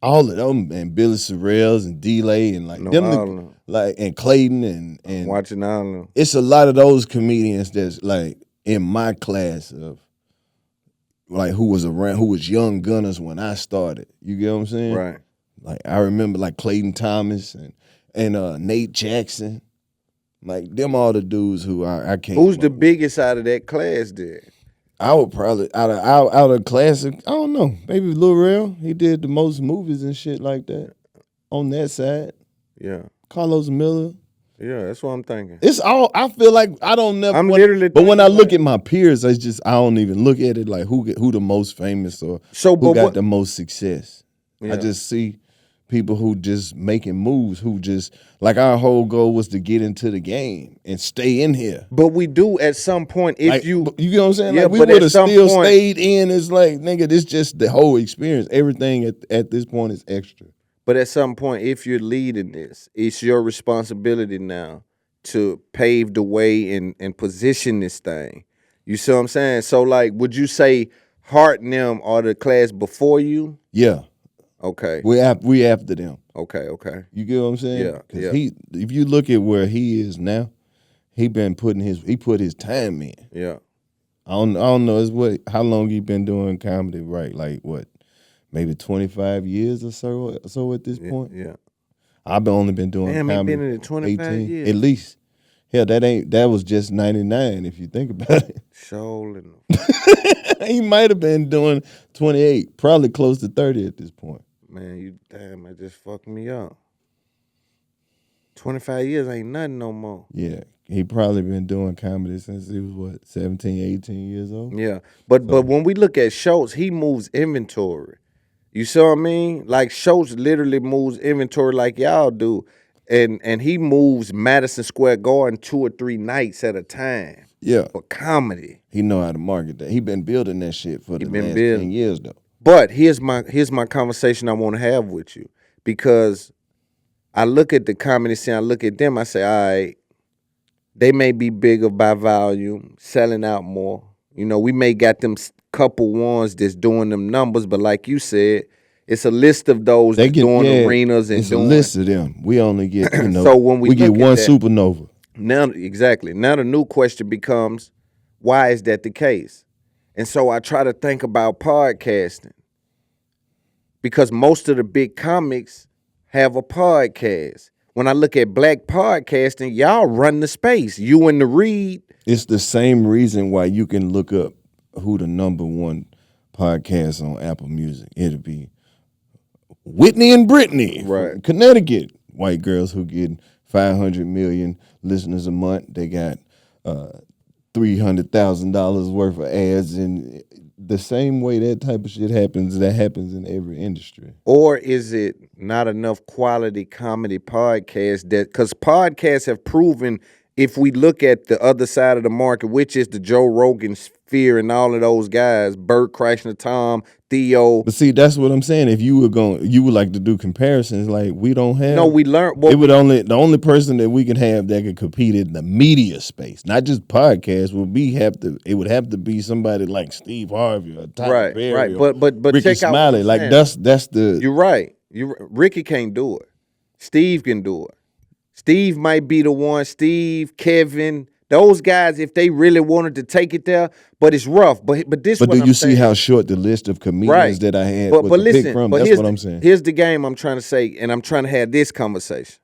all of them and Billy Sorrells and D-Lay and like No, them, all of them. like and Clayton and Watching all of them. it's a lot of those comedians that's like in my class of like who was young gunners when I started. You get what I'm saying? Right. Like I remember like Clayton Thomas and Nate Jackson. Like them all the dudes who I can't. Who's the biggest out of that class then? I would probably out of classic. I don't know. Maybe Lil Rel. He did the most movies and shit like that. On that side, Yeah. Carlos Miller. Yeah, that's what I'm thinking. It's all. I feel like I don't never. I'm literally But when I thinking look at my peers, I don't even look at it like who the most famous or So, who but got what- the most success. Yeah. I just see people who just making moves. Who just like our whole goal was to get into the game and stay in here. But we do at some point if Like, you know what I'm saying? Yeah, Like we but at would have some still point- stayed in. It's like nigga, this just the whole experience. Everything at this point is extra. But at some point, if you're leading this, it's your responsibility now to pave the way and position this thing. You see what I'm saying? So, like, would you say Hart and them are the class before you? Yeah, Okay. we after them. Okay. You get what I'm saying? Yeah, 'Cause yeah. if you look at where he is now, he put his time in. Yeah. I don't know how long he been doing comedy, right? Like what, maybe 25 years or so at this point. Yeah. I've only been doing Damn, he comedy been in it 25 years. at least. Hell, that was just 99 if you think about it. Shoaling. He might have been doing 28, probably close to 30 at this point. Man, it just fucked me up. 25 years ain't nothing no more. Yeah, he probably been doing comedy since he was 17, 18 years old. Yeah. But when we look at Schultz, he moves inventory. You see what I mean? Like Schultz literally moves inventory like y'all do. and he moves Madison Square Garden 2 or 3 nights at a time. Yeah. For comedy. He know how to market that. He been building that shit for the last 10 years though. But here's my conversation I want to have with you, because I look at the comedy scene, I look at them, I say, all right, they may be bigger by volume, selling out more. You know, we may got them couple ones that's doing them numbers, but like you said, it's a list of those that's doing arenas and it's doing. It's a list of them. We only get, so when we get one supernova. Now, exactly. Now the new question becomes, why is that the case? And so I try to think about podcasting, because most of the big comics have a podcast. When I look at black podcasting, y'all run the space. You and the Reed. It's the same reason why you can look up who the #1 podcast on Apple Music. It'll be Whitney and Brittany, right? Connecticut. White girls who get 500 million listeners a month. They got $300,000 worth of ads, and the same way that type of shit happens, that happens in every industry. Or is it not enough quality comedy podcasts that, because podcasts have proven, if we look at the other side of the market, which is the Joe Rogan sphere and all of those guys, Bert Kreischer, Tom, Theo. But see, that's what I'm saying. If you would like to do comparisons, like we don't have. No, we learned. Well, the only person that we can have that could compete in the media space, not just podcasts, it would have to be somebody like Steve Harvey or Tyler Perry, right. Or but Ricky check out Smiley. Like that's the. You're right. Ricky can't do it. Steve can do it. Steve might be the one. Steve, Kevin, those guys, if they really wanted to take it there, but it's rough. But this. But do you see how short the list of comedians that I had was to pick from? That's what I'm saying. Here's the game I'm trying to say, and I'm trying to have this conversation.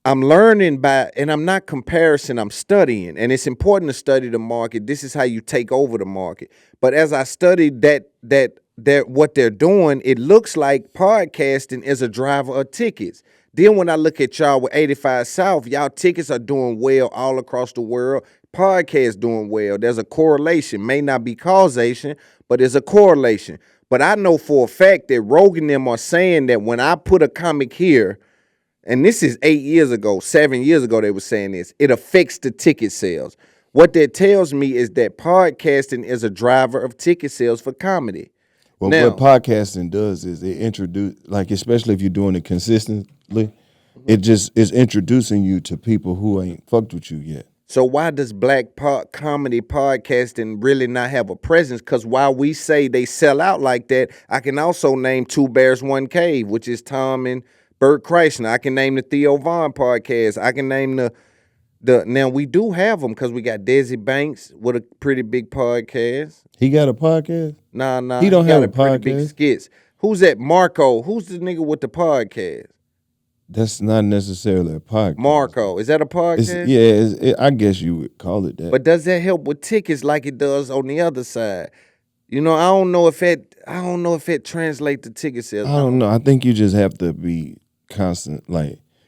I'm learning and I'm not comparison, I'm studying. And it's important to study the market. This is how you take over the market. But as I studied what they're doing, it looks like podcasting is a driver of tickets. Then when I look at y'all with 85 South, y'all tickets are doing well all across the world. Podcast doing well. There's a correlation. May not be causation, but there's a correlation. But I know for a fact that Rogan and them are saying that when I put a comic here, and this is 8 years ago, 7 years ago they were saying this, it affects the ticket sales. What that tells me is that podcasting is a driver of ticket sales for comedy. Well, now, what podcasting does is it introduce, like especially if you're doing it consistently, it just is introducing you to people who ain't fucked with you yet. So why does black comedy podcasting really not have a presence? Because while we say they sell out like that, I can also name Two Bears, One Cave, which is Tom and Bert Kreischer. I can name the Theo Vaughn podcast. I can name the now we do have them because we got Desi Banks with a pretty big podcast. He got a podcast? Nah. He don't have a pretty big podcast. Skits. Who's that? Marco. Who's the nigga with the podcast? That's not necessarily a podcast. Marco. Is that a podcast? I guess you would call it that. But does that help with tickets like it does on the other side? You know, I don't know if it translates to ticket sales. I don't know. I think you just have to be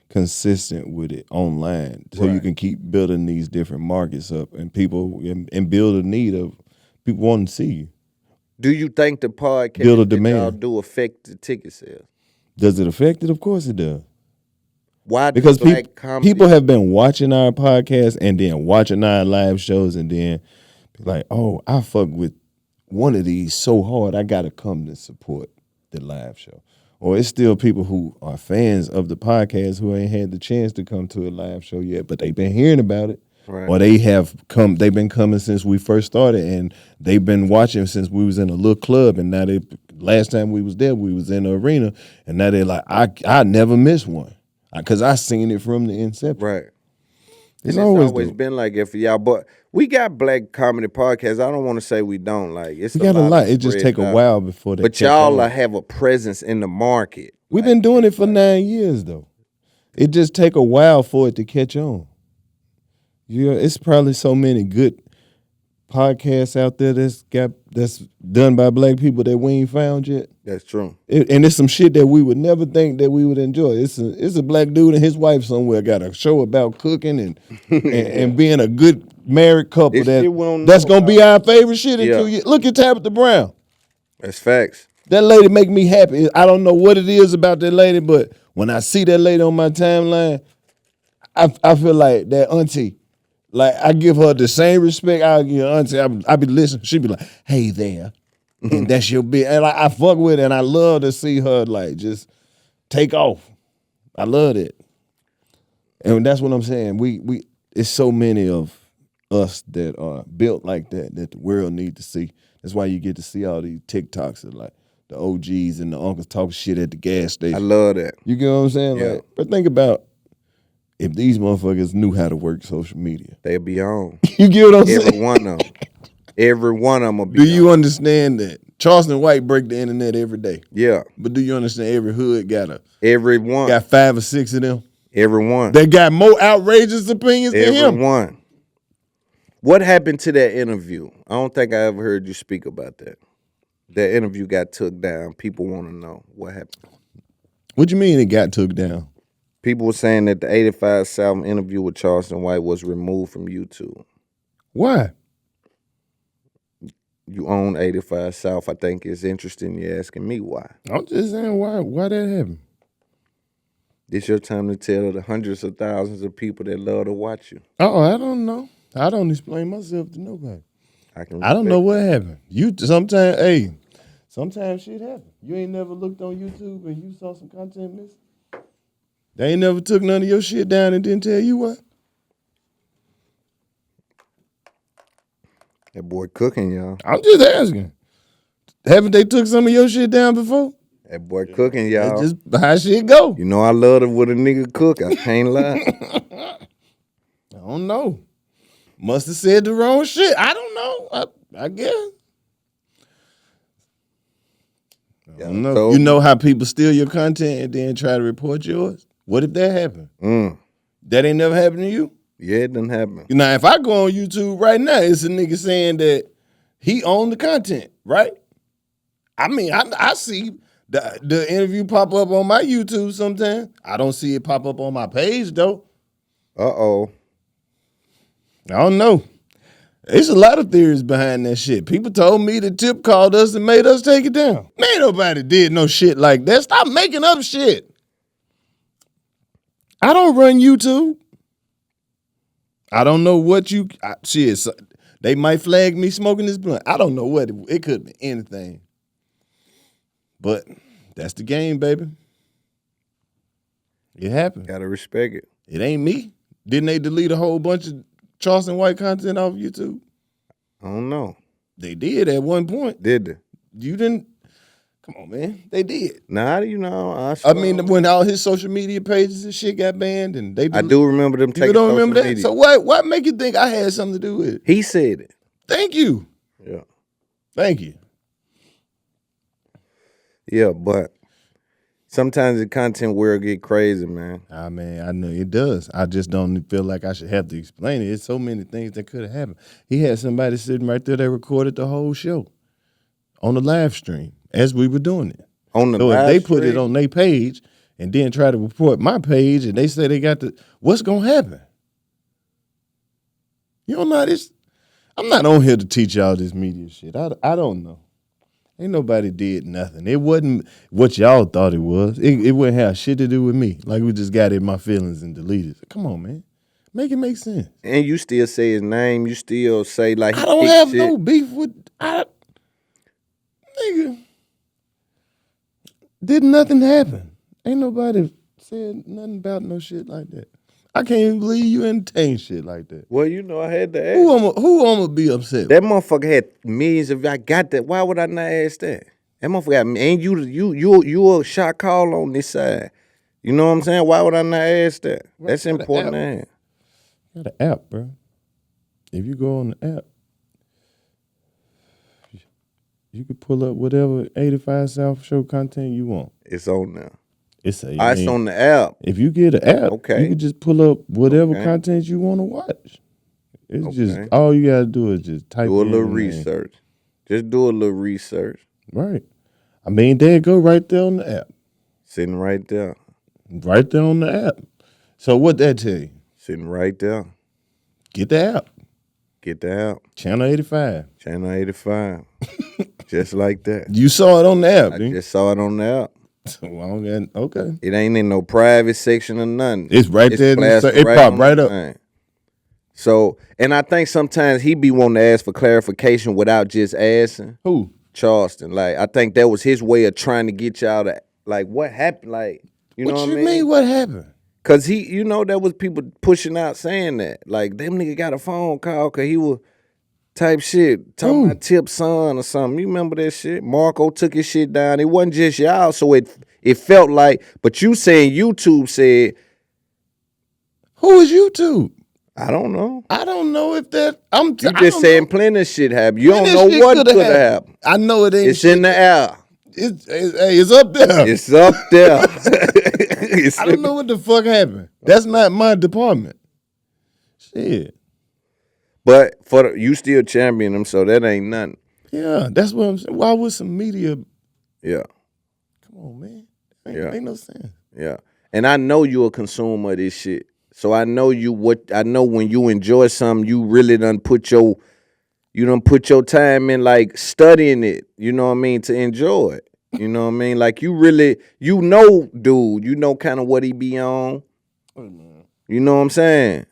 consistent with it online, so you can keep building these different markets up and people and build a need of people wanting to see you. Do you think the podcast build a demand that y'all do affect the ticket sales? Does it affect it? Of course it does. Why? Because people have been watching our podcast and then watching our live shows and then be like, oh, I fuck with one of these so hard, I gotta come to support the live show. Or it's still people who are fans of the podcast who ain't had the chance to come to a live show yet, but they've been hearing about it. Right. Or they've been coming since we first started, and they've been watching since we was in a little club, and now last time we was there, we was in the arena, and now they're like, I never miss one. Because I seen it from the inception. Right. It's always been like it for y'all. But we got black comedy podcasts. I don't want to say we don't. Like we got a lot. It just take a while before they. But y'all have a presence in the market. We've been doing it for 9 years though. It just take a while for it to catch on. Yeah, it's probably so many good podcasts out there that's done by black people that we ain't found yet. That's true. And it's some shit that we would never think that we would enjoy. It's a black dude and his wife somewhere got a show about cooking and being a good married couple that's gonna be our favorite shit in 2 years. Look at Tabitha Brown. That's facts. That lady make me happy. I don't know what it is about that lady, but when I see that lady on my timeline, I feel like that auntie. Like, I give her the same respect I give auntie. I be listening. She be like, hey there. And that's your bitch. And I fuck with it, and I love to see her, like, just take off. I love it. And that's what I'm saying. We it's so many of us that are built like that the world need to see. That's why you get to see all these TikToks of, like, the OGs and the uncles talking shit at the gas station. I love that. You get what I'm saying? Yeah. Like, but think about if these motherfuckers knew how to work social media. They'll be on. You get what I'm saying? Every one of them. Every one of them will be Do on. you understand that Charleston White break the internet every day? Yeah. But do you understand every hood got Every one. 5 or 6 of them? Every one. They got more outrageous opinions than Every him. one. What happened to that interview? I don't think I ever heard you speak about that. That interview got took down. People want to know what happened. What you mean it got took down? People were saying that the 85 South interview with Charleston White was removed from YouTube. Why? You own 85 South. I think it's interesting you're asking me why. I'm just saying why that happened. It's your time to tell the hundreds of thousands of people that love to watch you. Oh, I don't know. I don't explain myself to nobody. I don't know what happened. Sometimes shit happen. You ain't never looked on YouTube and you saw some content missing? They ain't never took none of your shit down and didn't tell you what? That boy cooking, y'all. I'm just asking. Haven't they took some of your shit down before? That boy cooking, y'all. That's just how shit go. You know I love it when a nigga cook. I can't lie. I don't know. Must have said the wrong shit. I don't know. I guess. I don't know. So, You know how people steal your content and then try to report yours? What if that happened? That ain't never happened to you? Yeah, it didn't happen. Now, if I go on YouTube right now, it's a nigga saying that he owned the content, right? I mean, I see the interview pop up on my YouTube sometimes. I don't see it pop up on my page, though. Uh-oh. I don't know. There's a lot of theories behind that shit. People told me the Tip called us and made us take it down. Ain't nobody did no shit like that. Stop making up shit. I don't run YouTube. I don't know what shit. They might flag me smoking this blunt. I don't know what it could be anything. But that's the game, baby. It happened. Gotta respect it. It ain't me. Didn't they delete a whole bunch of Charleston White content off YouTube? I don't know. They did at one point. Did they? You didn't? Come on, man. They did. Now, how do you know? I mean, when all his social media pages and shit got banned, and they I do remember them taking You don't social remember that? media. So what make you think I had something to do with it? He said it. Thank you. Yeah. Thank you. Yeah, but sometimes the content world get crazy, man. I mean, I know it does. I just don't feel like I should have to explain it. It's so many things that could have happened. He had somebody sitting right there that recorded the whole show on the live stream as we were doing it. On the So live if they put it stream? on their page and then try to report my page and they say they got what's gonna happen? You don't know this. I'm not on here to teach y'all this media shit. I don't know. Ain't nobody did nothing. It wasn't what y'all thought it was. It wouldn't have shit to do with me. Like we just got in my feelings and deleted it. Come on, man. Make it make sense. And you still say his name. You still say like I don't he have shit. no beef with nigga. Did nothing happen. Ain't nobody said nothing about no shit like that. I can't even believe you entertain shit like that. Well, you know, I had to ask. Who I'ma be upset with? That motherfucker had millions of. I got that. Why would I not ask that? That motherfucker got. And you a shot call on this side. You know what I'm saying? Why would I not ask that? That's important. To ask. Got an app, bro. If you go on the app, you can pull up whatever 85 South show content you want. It's on now. It's It's on the app. If you get an app, Okay. you can just pull up whatever Okay. content you want to watch. It's Okay. just all you gotta do is just type Do a in little the name. research. Just do a little research. Right. I mean, there it go right there on the app. Sitting right there. Right there on the app. So what that tell you? Sitting right there. Get the app. Get the app. Channel 85. Channel 85. Just like that. You saw it on the app, I didn't you? just saw it on the app. Well, okay. It ain't in no private section or nothing. It's right there. plastered It popped on right the up. thing. So, and I think sometimes he be wanting to ask for clarification without just asking. Who? Charleston. Like, I think that was his way of trying to get y'all to, like, what happened? Like, you know what I mean? What you mean, what happened? Because he, you know, there was people pushing out saying that. Like, them nigga got a phone call because he was type shit, talking about Tip's son or something. You remember that shit? Marco took his shit down. It wasn't just y'all, so it felt like, but you saying YouTube said. Who is YouTube? I don't know. I don't know if that. You just saying plenty of shit happened. You don't know shit what coulda could have happened. I know it ain't. It's in the air. It's up there. It's up there. I don't know what the fuck happened. That's not my department. Shit. But you still champion them, so that ain't nothing. Yeah, that's what I'm saying. Why would some media? Yeah. Come on, man. Ain't no sense. Yeah. And I know you a consumer of this shit. So I know I know when you enjoy something, you really done put your time in, like, studying it, you know what I mean, to enjoy it. You know what I mean? Like, you really, dude, you know kind of what he be on. You know what I'm saying?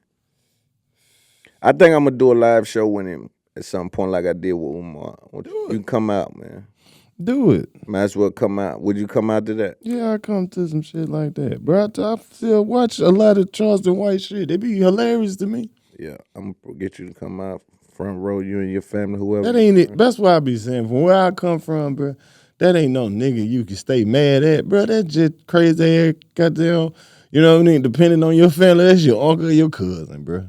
I think I'm going to do a live show with him at some point like I did with Umar. You can come out, man. Do it. Might as well come out. Would you come out to that? Yeah, I come to some shit like that. Bro, I still watch a lot of Charleston White shit. They be hilarious to me. Yeah, I'm going to get you to come out front row, you and your family, whoever. That ain't it. That's why I be saying, from where I come from, bro, that ain't no nigga you can stay mad at, bro. That just crazy ass goddamn, you know what I mean? Depending on your family, that's your uncle or your cousin, bro.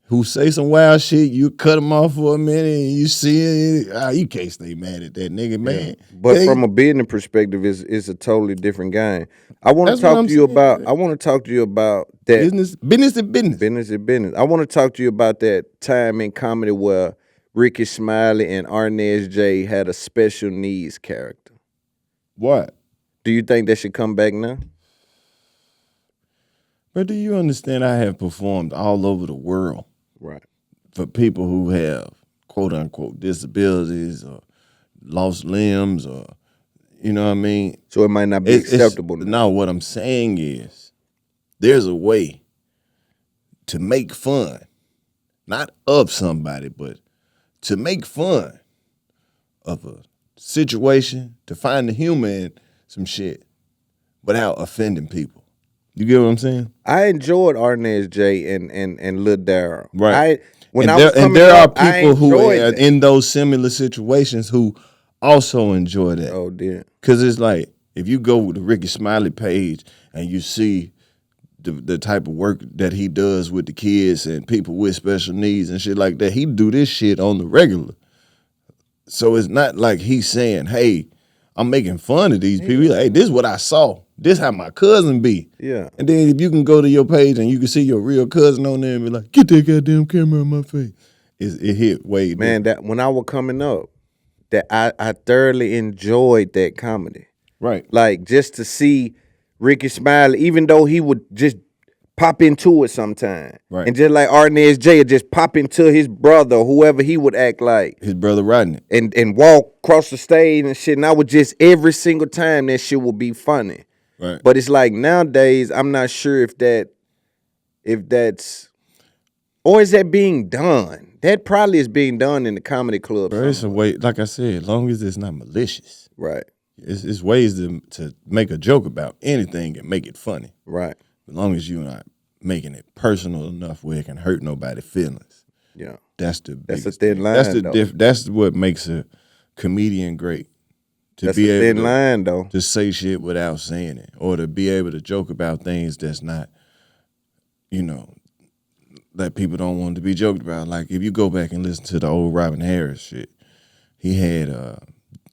Who say some wild shit, you cut them off for a minute and you see it, you can't stay mad at that nigga, man. Yeah. But from a business perspective, it's a totally different game. I want to talk to you about that. Business is business. Business is business. I want to talk to you about that time in comedy where Ricky Smiley and Arnez J had a special needs character. What? Do you think that should come back now? But do you understand I have performed all over the world? Right. For people who have quote unquote disabilities or lost limbs or, you know what I mean? So it might not be acceptable. No, what I'm saying is there's a way to make fun, not of somebody, but to make fun of a situation, to find the humor in some shit without offending people. You get what I'm saying? I enjoyed Arnez J and Lil Darryl. Right. There are people who are in those similar situations who also enjoy that. Oh, dear. Because it's like, if you go with the Ricky Smiley page and you see the type of work that he does with the kids and people with special needs and shit like that, he do this shit on the regular. So it's not like he's saying, hey, I'm making fun of these people. He's like, hey, this is what I saw. This how my cousin be. Yeah. And then if you can go to your page and you can see your real cousin on there and be like, get that goddamn camera in my face. It hit way different. Man, that when I was coming up, that I thoroughly enjoyed that comedy. Right. Like, just to see Ricky Smiley, even though he would just pop into it sometime. Right. And just like Arnez J would just pop into his brother, whoever he would act like. His brother Rodney. And walk across the stage and shit. And I would just, every single time, that shit would be funny. Right. But it's like nowadays, I'm not sure if that's, or is that being done? That probably is being done in the comedy club. Bro, it's a way, like I said, as long as it's not malicious. Right. It's ways to make a joke about anything and make it funny. Right. As long as you're not making it personal enough where it can hurt nobody's feelings. Yeah. That's the That's a thin line, That's what makes a comedian great. That's a thin line, though. To say shit without saying it, or to be able to joke about things that's not, you know, that people don't want to be joked about. Like, if you go back and listen to the old Robin Harris shit, he had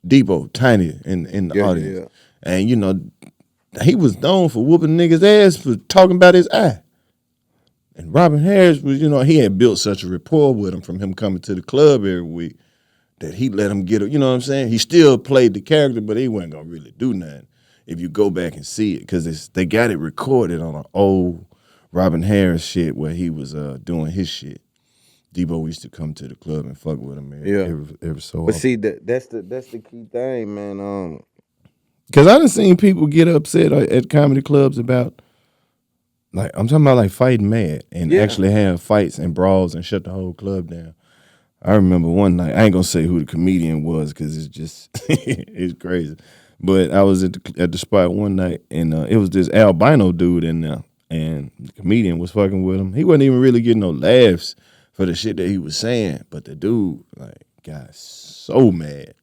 Debo, Tiny in the audience. Yeah. And, you know, he was known for whooping niggas' ass for talking about his eye. And Robin Harris was, you know, he had built such a rapport with him from him coming to the club every week that he let him get, you know what I'm saying? He still played the character, but he wasn't going to really do nothing if you go back and see it, because they got it recorded on an old Robin Harris shit where he was doing his shit. Debo used to come to the club and fuck with him, man. Every so But often. see, that's the key thing, man. Because I done seen people get upset at comedy clubs about, like, I'm talking about like fighting mad and actually have fights and brawls and shut the whole club down. I remember one night, I ain't gonna say who the comedian was because it's just, it's crazy. But I was at the spot one night and it was this albino dude in there and the comedian was fucking with him. He wasn't even really getting no laughs for the shit that he was saying, but the dude, like, got so mad.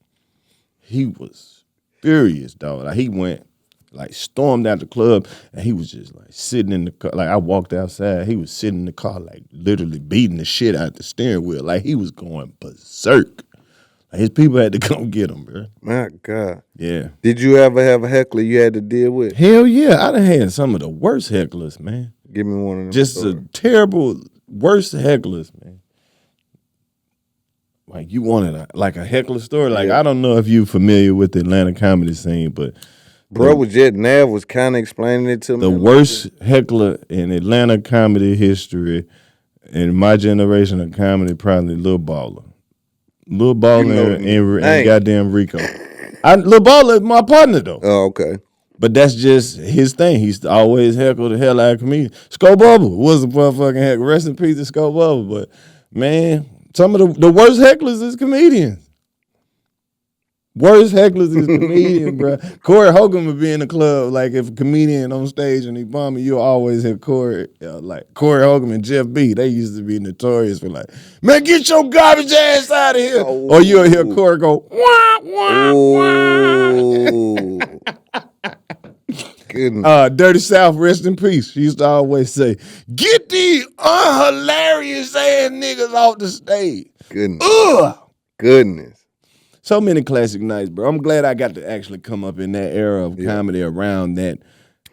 He was furious, dog. Like, he went, like, stormed out the club, and he was just, like, sitting in the car. Like, I walked outside. He was sitting in the car, like, literally beating the shit out the steering wheel. Like, he was going berserk. Like, his people had to come get him, bro. My God. Yeah. Did you ever have a heckler you had to deal with? Hell yeah. I done had some of the worst hecklers, man. Give me one of them. Just stories. a terrible, worst hecklers, man. Like, you wanted a heckler story? Like, I don't know if you familiar with the Atlanta comedy scene, but Nav was kind of explaining it to me. the worst heckler in Atlanta comedy history, in my generation of comedy, probably Lil Baller. Lil Baller and goddamn Rico. Lil Baller is my partner, though. Oh, okay. But that's just his thing. He's always heckled the hell out of comedians. Sco Bubble was a motherfucking heckler. Rest in peace to Sco Bubble. But, man, some of the worst hecklers is comedians. Worst hecklers is comedian, bro. Corey Hogan would be in the club, like if a comedian on stage and he bombing, you'll always hear Corey, like Corey Hogan and Jeff B. They used to be notorious for like, man, get your garbage ass out of here. Oh. Or you'll hear Corey go, wah, wah, wah. Goodness. Dirty South, rest in peace. She used to always say, get these unhilarious ass niggas off the stage. Goodness. Ugh. Goodness. So many classic nights, bro. I'm glad I got to actually come up in that era of comedy around that.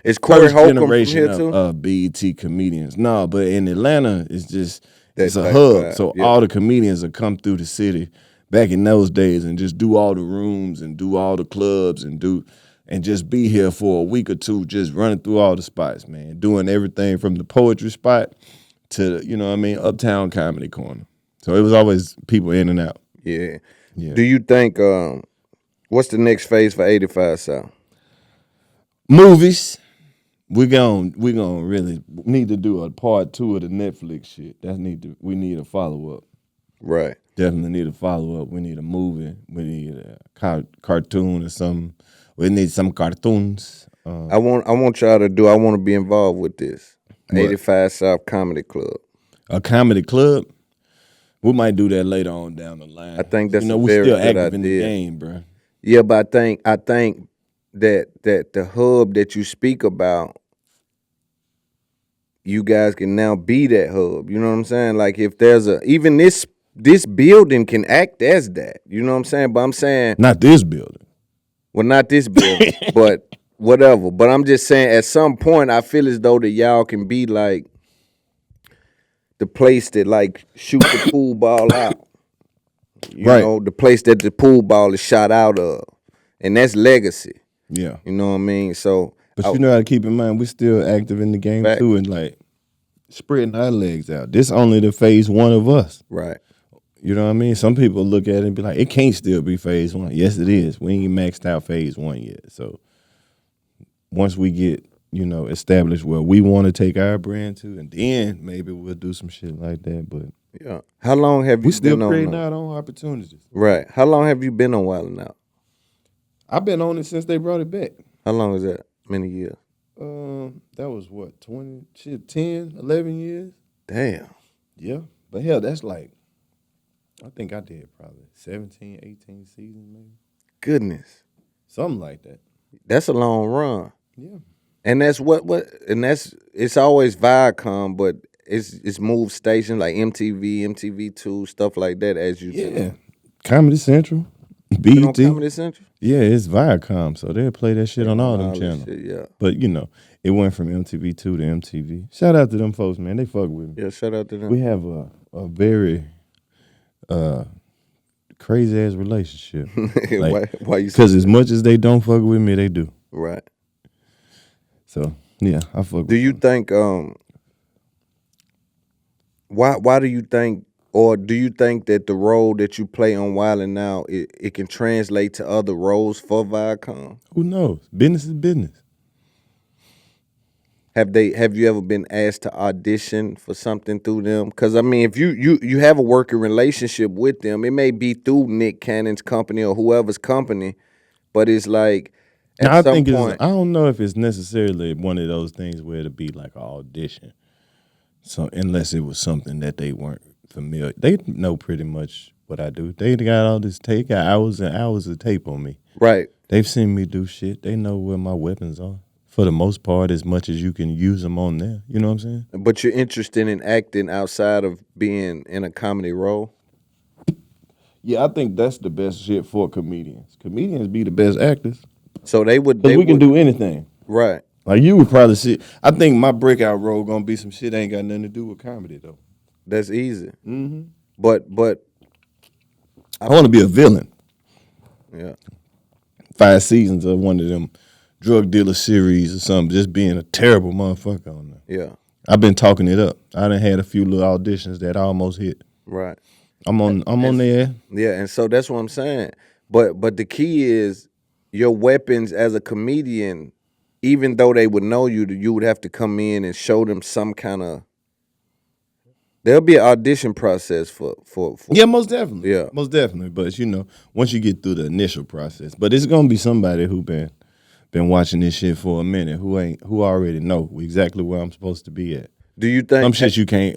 Is Corey first Holcomb from generation here too? of BET comedians. No, but in Atlanta, it's just it's a type hub. vibe, So yeah. all the comedians will come through the city back in those days and just do all the rooms and do all the clubs and just be here for a week or two, just running through all the spots, man. Doing everything from the poetry spot to, Uptown Comedy Corner. So it was always people in and out. Yeah. Yeah. Do you think what's the next phase for 85 South? Movies. We gonna really need to do a part 2 of the Netflix shit. We need a follow up. Right. Definitely need a follow up. We need a movie. We need a cartoon or something. We need some cartoons. I want y'all to do. I want to be involved with this. What? 85 South Comedy Club. A comedy club. We might do that later on down the line. I think that's a we very still good active in the idea. game, bro. Yeah, but I think that the hub that you speak about, you guys can now be that hub. You know what I'm saying? Like if there's even this building can act as that. You know what I'm saying? But I'm saying Not this building. well, not this building, but whatever. But I'm just saying at some point I feel as though that y'all can be like the place that like shoot the pool ball out. You Right. know, the place that the pool ball is shot out of. And that's legacy. Yeah. You know what I mean? So But you know how to keep in mind, we're still active in the game Fact. too, and like spreading our legs out. This only the phase 1 of us. right. You know what I mean? Some people look at it and be like, it can't still be phase 1. Yes, it is. We ain't maxed out phase 1 yet. So once we get, established where we want to take our brand to, and then maybe we'll do some shit like that. But Yeah. How long have you we still been creating on? our own opportunities. Right. How long have you been on Wild 'N Out? I've been on it since they brought it back. How long is that? Many years? That was what, 10, 11 years? Damn. Yeah. But hell, that's like, I think I did probably 17, 18 seasons maybe. Goodness. Something like that. That's a long run. Yeah. And that's it's always Viacom, but it's moved stations like MTV, MTV2, stuff like that as you Yeah. Comedy Central, been on BET. Comedy Central? Yeah, it's Viacom, so they'll play that shit on all them that channels. shit, yeah. But, it went from MTV2 to MTV. Shout out to them folks, man. They fuck with me. Yeah, shout out to them. We have a very crazy-ass relationship. Why you say Because as much as they don't fuck with me, they do. right. So, yeah, I fuck with Do you them. think why do you think Or do you think that the role that you play on Wild 'N Out, it can translate to other roles for Viacom? Who knows? Business is business. Have you ever been asked to audition for something through them? Because I mean, if you have a working relationship with them, it may be through Nick Cannon's company or whoever's company, but it's like at some point. I don't know if it's necessarily one of those things where it'd be like an audition. So unless it was something that they weren't familiar, they know pretty much what I do. They got all this tape, got hours and hours of tape on me. Right. They've seen me do shit. They know where my weapons are. For the most part, as much as you can use them on there. You know what I'm saying? But you're interested in acting outside of being in a comedy role? Yeah, I think that's the best shit for comedians. Comedians be the best actors. So they would. Because we can do anything. Right. Like you would probably see. I think my breakout role gonna be some shit that ain't got nothing to do with comedy though. That's easy. Mm-hmm. But I want to be a villain. Yeah. 5 seasons of one of them drug dealer series or something, just being a terrible motherfucker on there. Yeah. I've been talking it up. I done had a few little auditions that I almost hit. Right. I'm on there. Yeah, and so that's what I'm saying. But the key is your weapons as a comedian, even though they would know you, you would have to come in and show them some kind of. There'll be an audition process for. Yeah, most definitely. Yeah. Most definitely. But you know, once you get through the initial process, but it's gonna be somebody who been watching this shit for a minute, who already know exactly where I'm supposed to be at. Do you think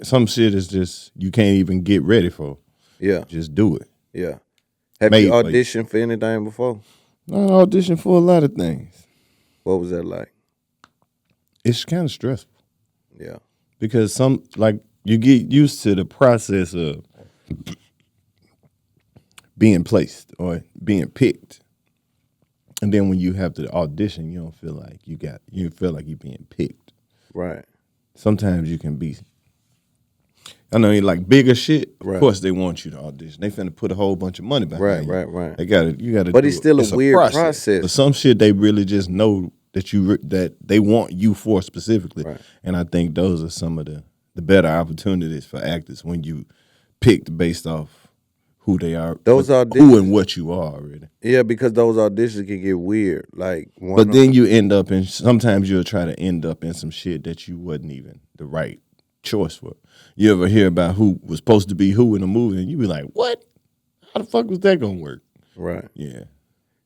some shit is just you can't even get ready for. Yeah. Just do it. Yeah. Have you auditioned for anything before? I auditioned for a lot of things. What was that like? It's kind of stressful. Yeah. Because you get used to the process of being placed or being picked. And then when you have to audition, you don't feel like you feel like you're being picked. Right. Sometimes you can be, I know, like bigger shit. Right. Of course, they want you to audition. They finna put a whole bunch of money behind you. Right. You gotta. But it's still a weird process. But some shit they really just know that they want you for specifically. Right. And I think those are some of the better opportunities for actors when you picked based off who they are, those who and what you are already. Yeah, because those auditions can get weird. But then you end up in, sometimes you'll try to end up in some shit that you wasn't even the right choice for. You ever hear about who was supposed to be who in a movie and you be like, what? How the fuck was that gonna work? Right. Yeah.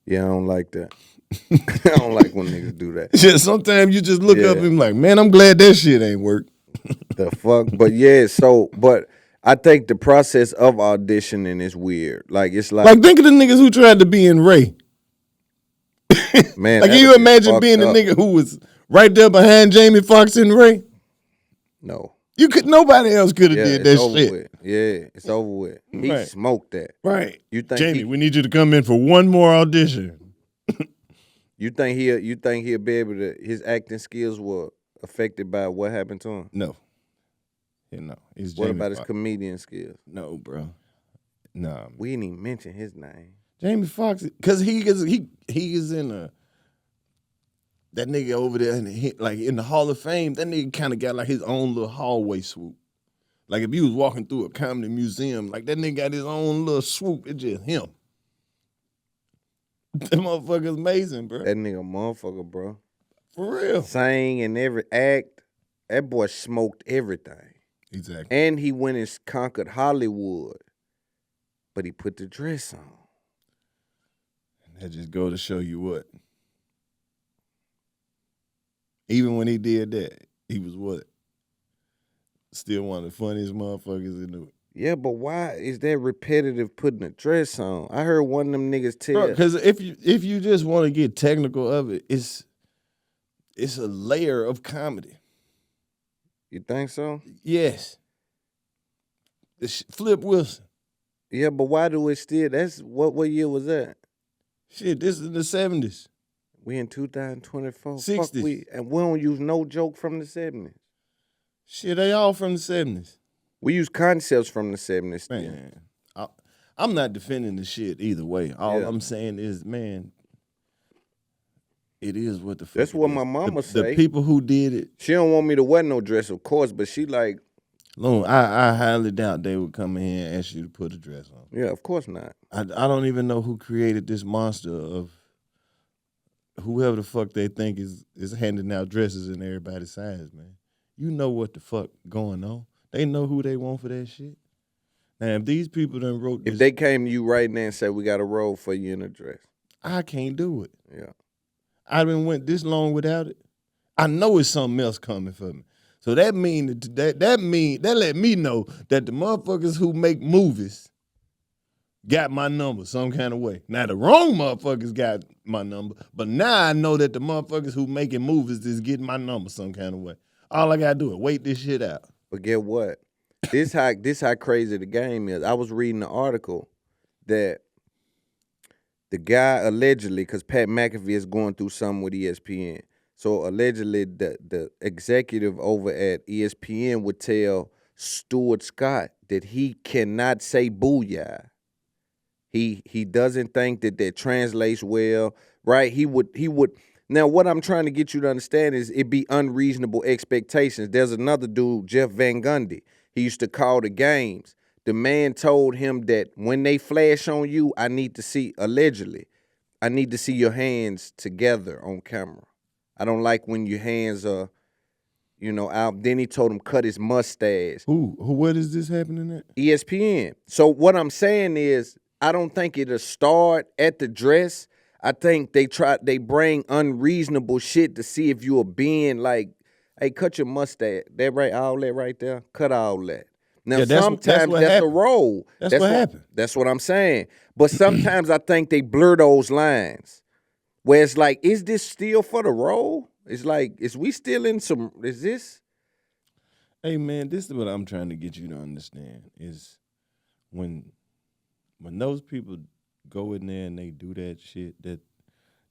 Yeah, I don't like that. I don't like when niggas do that. Yeah, sometimes you just look up and be like, man, I'm glad that shit ain't work. The fuck? But yeah, but I think the process of auditioning is weird. It's like think of the niggas who tried to be in Ray. Man, like, can you imagine being a nigga who was right there behind Jamie Foxx in Ray? No. Nobody else could have did that shit. With. Yeah, it's over with. He smoked that. Right. You think Jamie, we need you to come in for one more audition. You think he'll be able to, his acting skills were affected by what happened to him? No. Yeah, no. What about his comedian skills? No, bro. No. We didn't even mention his name. Jamie Foxx, because he is in that nigga over there in the Hall of Fame. That nigga kind of got like his own little hallway swoop. Like if you was walking through a comedy museum, like that nigga got his own little swoop. It's just him. That motherfucker's amazing, bro. That nigga motherfucker, bro. For real. Sang in every act. That boy smoked everything. Exactly. And he went and conquered Hollywood. But he put the dress on. That just go to show you what. Even when he did that, he was what? Still one of the funniest motherfuckers in the. Yeah, but why is that repetitive putting a dress on? I heard one of them niggas tell. Because if you just want to get technical of it, it's a layer of comedy. You think so? Yes. It's Flip Wilson. Yeah, but why do it still? That's what year was that? Shit, this is the 70s. We in 2024. 60s. Fuck and we don't use no joke from the 70s. Shit, they all from the 70s. We use concepts from the 70s still. Man, I'm not defending the shit either way. All I'm saying is, man, it is what the fuck. That's what my mama say. The people who did it. She don't want me to wear no dress, of course, but she like. I highly doubt they would come in here and ask you to put a dress on. Yeah, of course not. I don't even know who created this monster of whoever the fuck they think is handing out dresses in everybody's size, man. You know what the fuck going on. They know who they want for that shit. Now, if these people done wrote this, If they came to you right now and said, we got a role for you in a dress. I can't do it. Yeah. I been went this long without it. I know it's something else coming for me. So that let me know that the motherfuckers who make movies got my number some kind of way. Now the wrong motherfuckers got my number, but now I know that the motherfuckers who making movies is getting my number some kind of way. All I gotta do is wait this shit out. But get what? This how crazy the game is. I was reading an article that the guy allegedly, because Pat McAfee is going through something with ESPN. So allegedly, the executive over at ESPN would tell Stuart Scott that he cannot say booyah. He doesn't think that translates well, right? He would. Now, what I'm trying to get you to understand is it be unreasonable expectations. There's another dude, Jeff Van Gundy. He used to call the games. The man told him that when they flash on you, I need to see your hands together on camera. I don't like when your hands are, out. Then he told him cut his mustache. What is this happening at? ESPN. So what I'm saying is, I don't think it'll start at the dress. I think they bring unreasonable shit to see if you are being like, hey, cut your mustache. That right, all that right there, cut all that. Now, sometimes that's the role. That's what happened. That's what I'm saying. But sometimes I think they blur those lines. Where it's like, is this still for the role? It's like, is this? Hey, man, this is what I'm trying to get you to understand is when those people go in there and they do that shit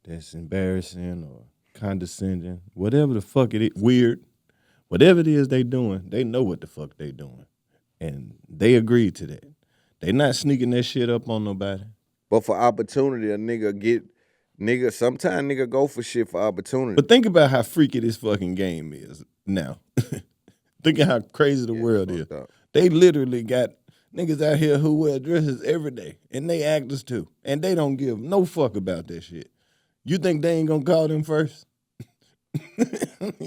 that's embarrassing or condescending, whatever the fuck it is, weird, whatever it is they doing, they know what the fuck they doing. And they agreed to that. They not sneaking that shit up on nobody. But for opportunity, sometimes nigga go for shit for opportunity. But think about how freaky this fucking game is now. Think of how crazy the world is. Up. They literally got niggas out here who wear dresses every day, and they actors too. And they don't give no fuck about that shit. You think they ain't gonna call them first?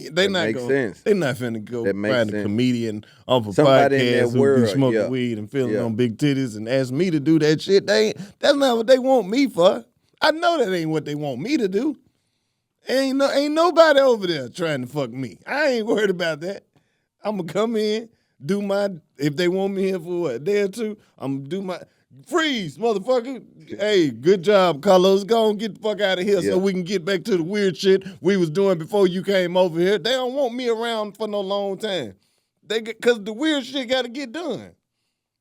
They not finna go find a comedian off a podcast who be smoking weed and feeling on big titties and ask me to do that shit. That's not what they want me for. I know that ain't what they want me to do. Ain't nobody over there trying to fuck me. I ain't worried about that. I'm gonna come in, do my, if they want me here for a day or two, I'm gonna do my, freeze, motherfucker. Hey, good job, Karlous. Go on, get the fuck out of here so we can get back to the weird shit we was doing before you came over here. They don't want me around for no long time. Because the weird shit got to get done.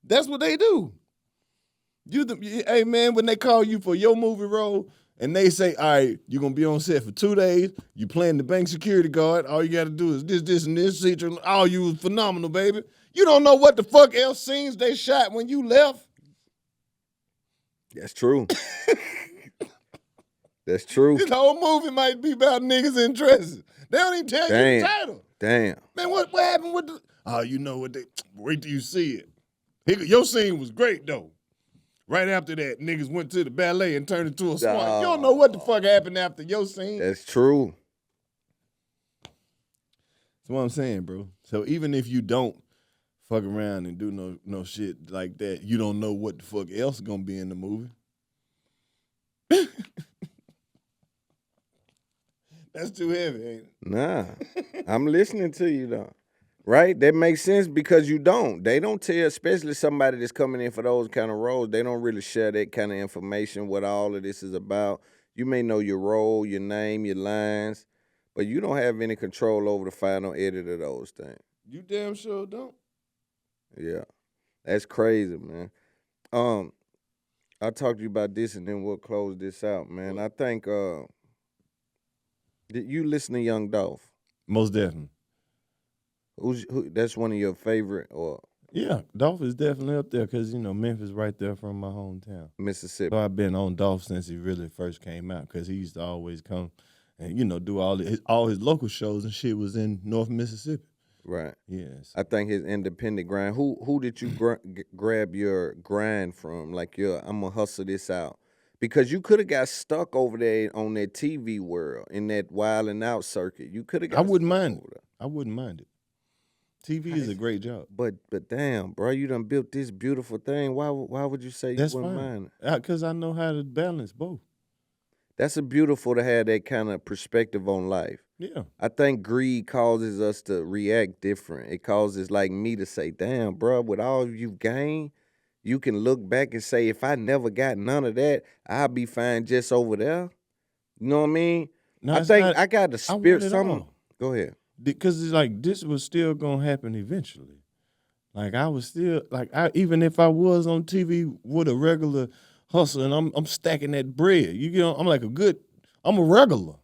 That's what they do. Hey, man, when they call you for your movie role and they say, all right, you're going to be on set for 2 days, you playing the bank security guard, all you got to do is this, and this. Oh, you was phenomenal, baby. You don't know what the fuck else scenes they shot when you left. That's true. That's true. This whole movie might be about niggas in dresses. They don't even tell you the title. Damn. Man, what happened with the... Oh, you know what they... Wait till you see it. Your scene was great, though. Right after that, niggas went to the ballet and turned into a swan. You don't know what the fuck happened after your scene. That's true. That's what I'm saying, bro. So even if you don't fuck around and do no shit like that, you don't know what the fuck else gonna be in the movie. That's too heavy, ain't it? Nah. I'm listening to you, though. Right? That makes sense because you don't. They don't tell, especially somebody that's coming in for those kind of roles, they don't really share that kind of information, what all of this is about. You may know your role, your name, your lines, but you don't have any control over the final edit of those things. You damn sure don't. Yeah. That's crazy, man. I'll talk to you about this and then we'll close this out, man. I think did you listen to Young Dolph? Most definitely. That's one of your favorite, or? Yeah, Dolph is definitely up there because, Memphis right there from my hometown. Mississippi. So I've been on Dolph since he really first came out because he used to always come and, do all his local shows and shit was in North Mississippi. Right. Yes. I think his independent grind. Who did you grab your grind from? Like, I'm gonna hustle this out, because you could have got stuck over there on that TV world in that wild and out circuit. You could have got. I wouldn't stuck mind over it. there. I wouldn't mind it. TV is a great job. But damn, bro, you done built this beautiful thing. Why would you say That's you wouldn't fine. mind it? Because I know how to balance both. That's a beautiful to have that kind of perspective on life. Yeah. I think greed causes us to react different. It causes like me to say, damn, bro, with all you've gained, you can look back and say, if I never got none of that, I'll be fine just over there. You know what I mean? No, I it's think not- I got the I want spirit. it Some all. Go ahead. Because it's like this was still gonna happen eventually. Like I was still like even if I was on TV with a regular hustle and I'm stacking that bread, I'm like I'm a regular.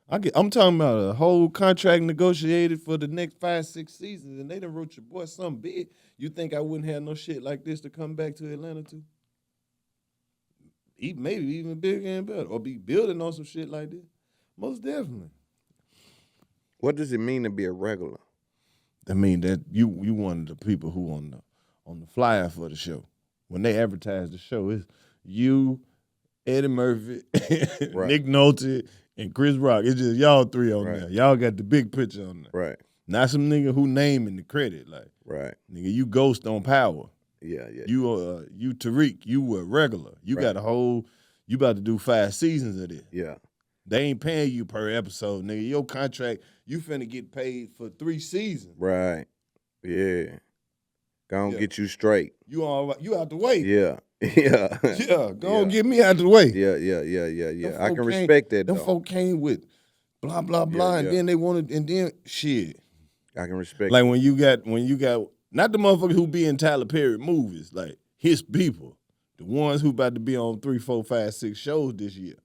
I'm talking about a whole contract negotiated for the next 5-6 seasons, and they done wrote your boy something big. You think I wouldn't have no shit like this to come back to Atlanta to? Maybe even bigger and better, or be building on some shit like this. Most definitely. What does it mean to be a regular? I mean that you one of the people who on the flyer for the show. When they advertise the show, it's you, Eddie Murphy, Right. Nick Nolte, and Chris Rock. It's just y'all three on Right. there. Y'all got the big picture on there. Right. Not some nigga who name in the credit. Like, Right. nigga, you Ghost on Power. Yeah. You Tariq, you were regular. You got you about to do 5 seasons of this. Yeah. They ain't paying you per episode, nigga. Your contract, you finna get paid for 3 seasons. Right. Yeah. Gonna Yeah. get you straight. You out the way. Yeah. Yeah. Yeah, go on, get me out the way. Yeah. Them I folk can respect that Them though. folk came with blah, blah, blah, Yeah, and yeah. then they wanted, and then shit. I can respect Like when you got, not the motherfuckers who be in Tyler Perry movies, like his people, the ones who about to be on 3, 4, 5, 6 shows this year.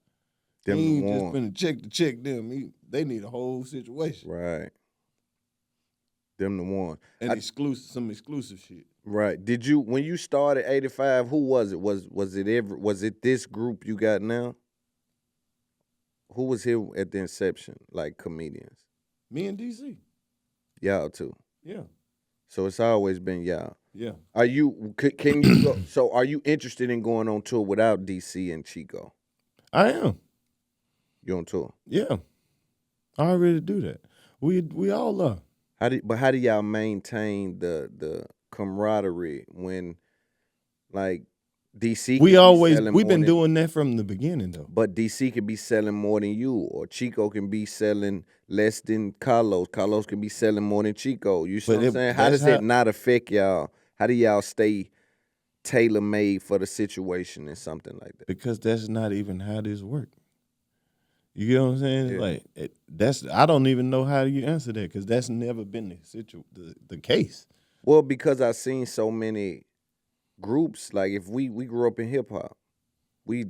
them He ain't the just one. finna check to check them. They need a whole situation. Right. Them the one. And some exclusive shit. Right. Did you, when you started 85, who was it? Was it this group you got now? Who was here at the inception, like comedians? Me and DC. Y'all too. Yeah. So it's always been y'all. Yeah. Are you, can you go, so are you interested in going on tour without DC and Chico? I am. You on tour? Yeah. I already do that. We all are. How do y'all maintain the camaraderie when, like, DC? We've been doing that from the beginning though. But DC could be selling more than you, or Chico can be selling less than Karlous. Karlous can be selling more than Chico. You see what I'm saying? How does that not affect y'all? How do y'all stay tailor-made for the situation and something like that? Because that's not even how this works. You get what I'm saying? Yeah. Like I don't even know how you answer that because that's never been the case. Well, because I've seen so many groups. Like if we grew up in hip hop, we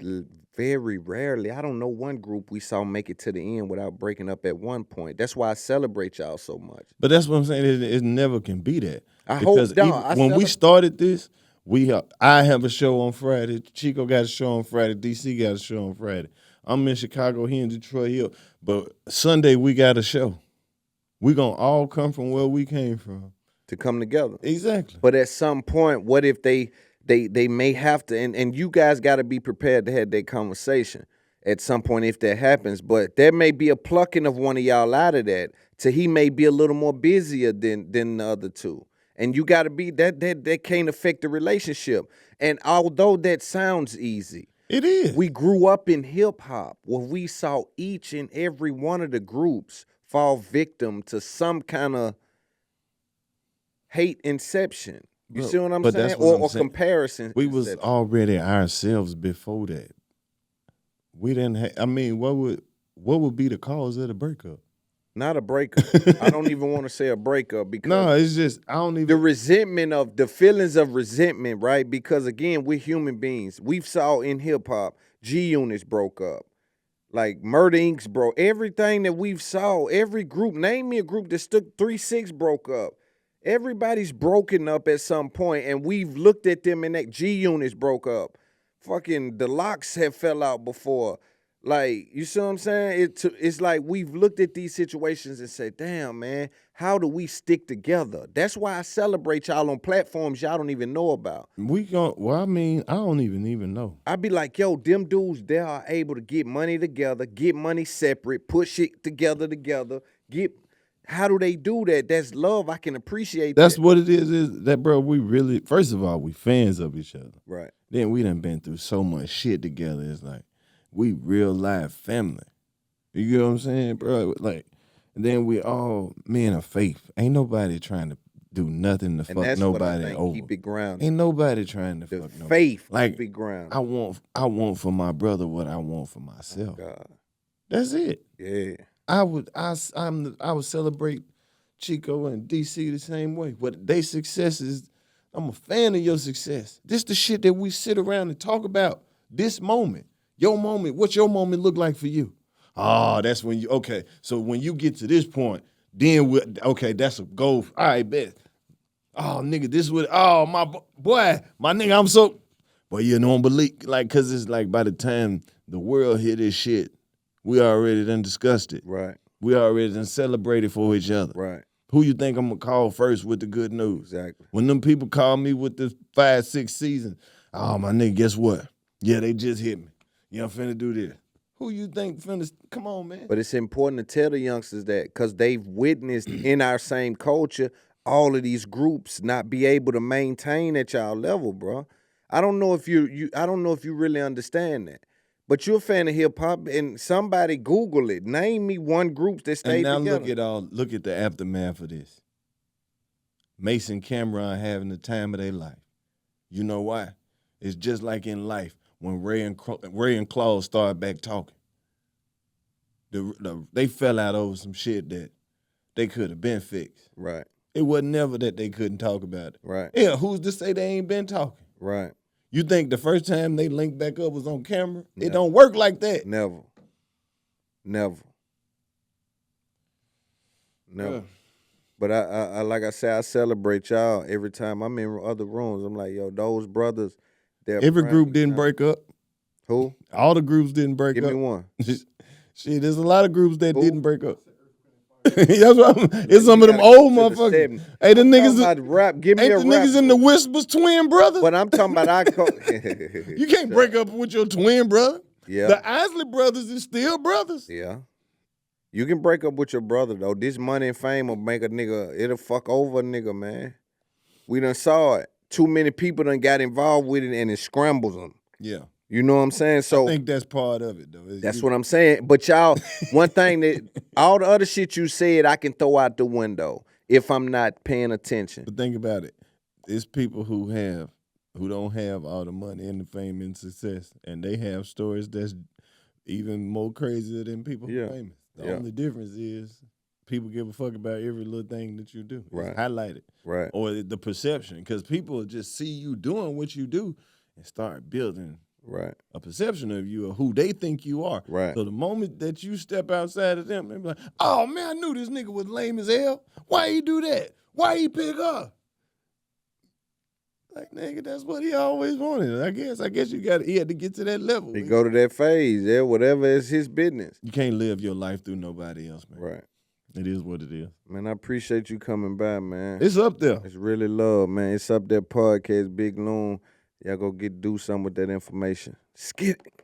very rarely. I don't know one group we saw make it to the end without breaking up at one point. That's why I celebrate y'all so much. But that's what I'm saying. It never can be that. I hope not. When we started this, I have a show on Friday. Chico got a show on Friday. DC got a show on Friday. I'm in Chicago. He in Detroit. But Sunday we got a show. We gonna all come from where we came from To come together. Exactly. But at some point, what if they may have to, and you guys got to be prepared to have that conversation at some point if that happens. But there may be a plucking of one of y'all out of that to he may be a little more busier than the other two. And you got to be, that can't affect the relationship. And although that sounds easy, it is. we grew up in hip hop where we saw each and every one of the groups fall victim to some kind of hate inception. You see what I'm saying? That's what I'm saying. Comparison. We was already ourselves before that. We didn't I mean, what would be the cause of the breakup? Not a breakup. I don't even want to say a breakup because No, it's just I don't even the resentment of the feelings of resentment, right? Because again, we're human beings. We've saw in hip hop, G Units broke up. Like Murder Inc.'s broke. Everything that we've saw, every group, name me a group that stood 3-6 broke up. Everybody's broken up at some point, and we've looked at them and that G Units broke up. Fucking the Locks have fell out before. Like, you see what I'm saying? It's like we've looked at these situations and said, damn, man, how do we stick together? That's why I celebrate y'all on platforms y'all don't even know about. Well, I mean, I don't even know. I be like, yo, them dudes, they are able to get money together, get money separate, put shit together, how do they do that? That's love. I can appreciate That's that. what it is that, bro, we really, first of all, we fans of each other. Right. Then we done been through so much shit together. It's like, we real life family. You get what I'm saying, bro? Like, and then we all men of faith. Ain't nobody trying to do nothing to fuck nobody over. Keep it grounded. Ain't nobody trying to The fuck nobody. faith Like, keep it grounded. I want for my brother what I want for myself. Oh, God. That's it. Yeah. I would celebrate Chico and DC the same way. But they success is, I'm a fan of your success. This the shit that we sit around and talk about. This moment. Your moment, what's your moment look like for you? Oh, that's when you, okay. So when you get to this point, then okay, that's a goal. All right, bet. Oh, nigga, this would, oh, my boy, my nigga, I'm so, boy, you don't believe, like, because it's like by the time the world hear this shit, we already done discussed it. Right. We already done celebrated for each other. Right. Who you think I'm going to call first with the good news? Exactly. When them people call me with the 5-6 season, oh, my nigga, guess what? Yeah, they just hit me. You know, I'm finna do this. Who you think finna, come on, man. But it's important to tell the youngsters that because they've witnessed in our same culture all of these groups not be able to maintain at y'all level, bro. I don't know if I don't know if you really understand that. But you're a fan of hip hop, and somebody Google it. Name me one group that stayed together. And together. now look at the aftermath of this. Mason Cameron having the time of their life. You know why? It's just like in life. When Ray and Claude started back talking, they fell out over some shit that they could have been fixed. Right. It wasn't never that they couldn't talk about it. Right. Yeah, who's to say they ain't been talking? Right. You think the first time they linked back up was on camera? No. It don't work like that. Never. Yeah. But I like I said, I celebrate y'all every time I'm in other rooms. I'm like, yo, those brothers. Every group didn't break up. Who? All the groups didn't break up. Give me one. Shit, there's a lot of groups that didn't break up. That's what it's some of them old motherfuckers. Hey, the niggas rap. Give me ain't a the rap. niggas in the Whispers twin brothers. But I'm talking about You can't break up with your twin brother. Yeah. The Isley brothers is still brothers. Yeah. You can break up with your brother though. This money and fame will make a nigga. It'll fuck over a nigga, man. We done saw it. Too many people done got involved with it and it scrambles them. Yeah. You know what I'm saying? So I think that's part of it, though. That's what I'm saying. But y'all, one thing that all the other shit you said, I can throw out the window if I'm not paying attention. But think about it. It's people who don't have all the money and the fame and success, and they have stories that's even more crazier than people who are famous. The only difference is people give a fuck about every little thing that you do. It's highlighted. Right. Or the perception, because people just see you doing what you do and start building a perception of you or who they think you are. Right. So the moment that you step outside of them, they be like, oh man, I knew this nigga was lame as hell. Why he do that? Why he pick up? Like, nigga, that's what he always wanted. I guess he had to get to that level. He go to that phase, whatever is his business. You can't live your life through nobody else, man. Right. It is what it is. Man, I appreciate you coming by, man. It's up there. It's really love, man. It's up there, podcast, Big Loon. Y'all go do something with that information. Skid it.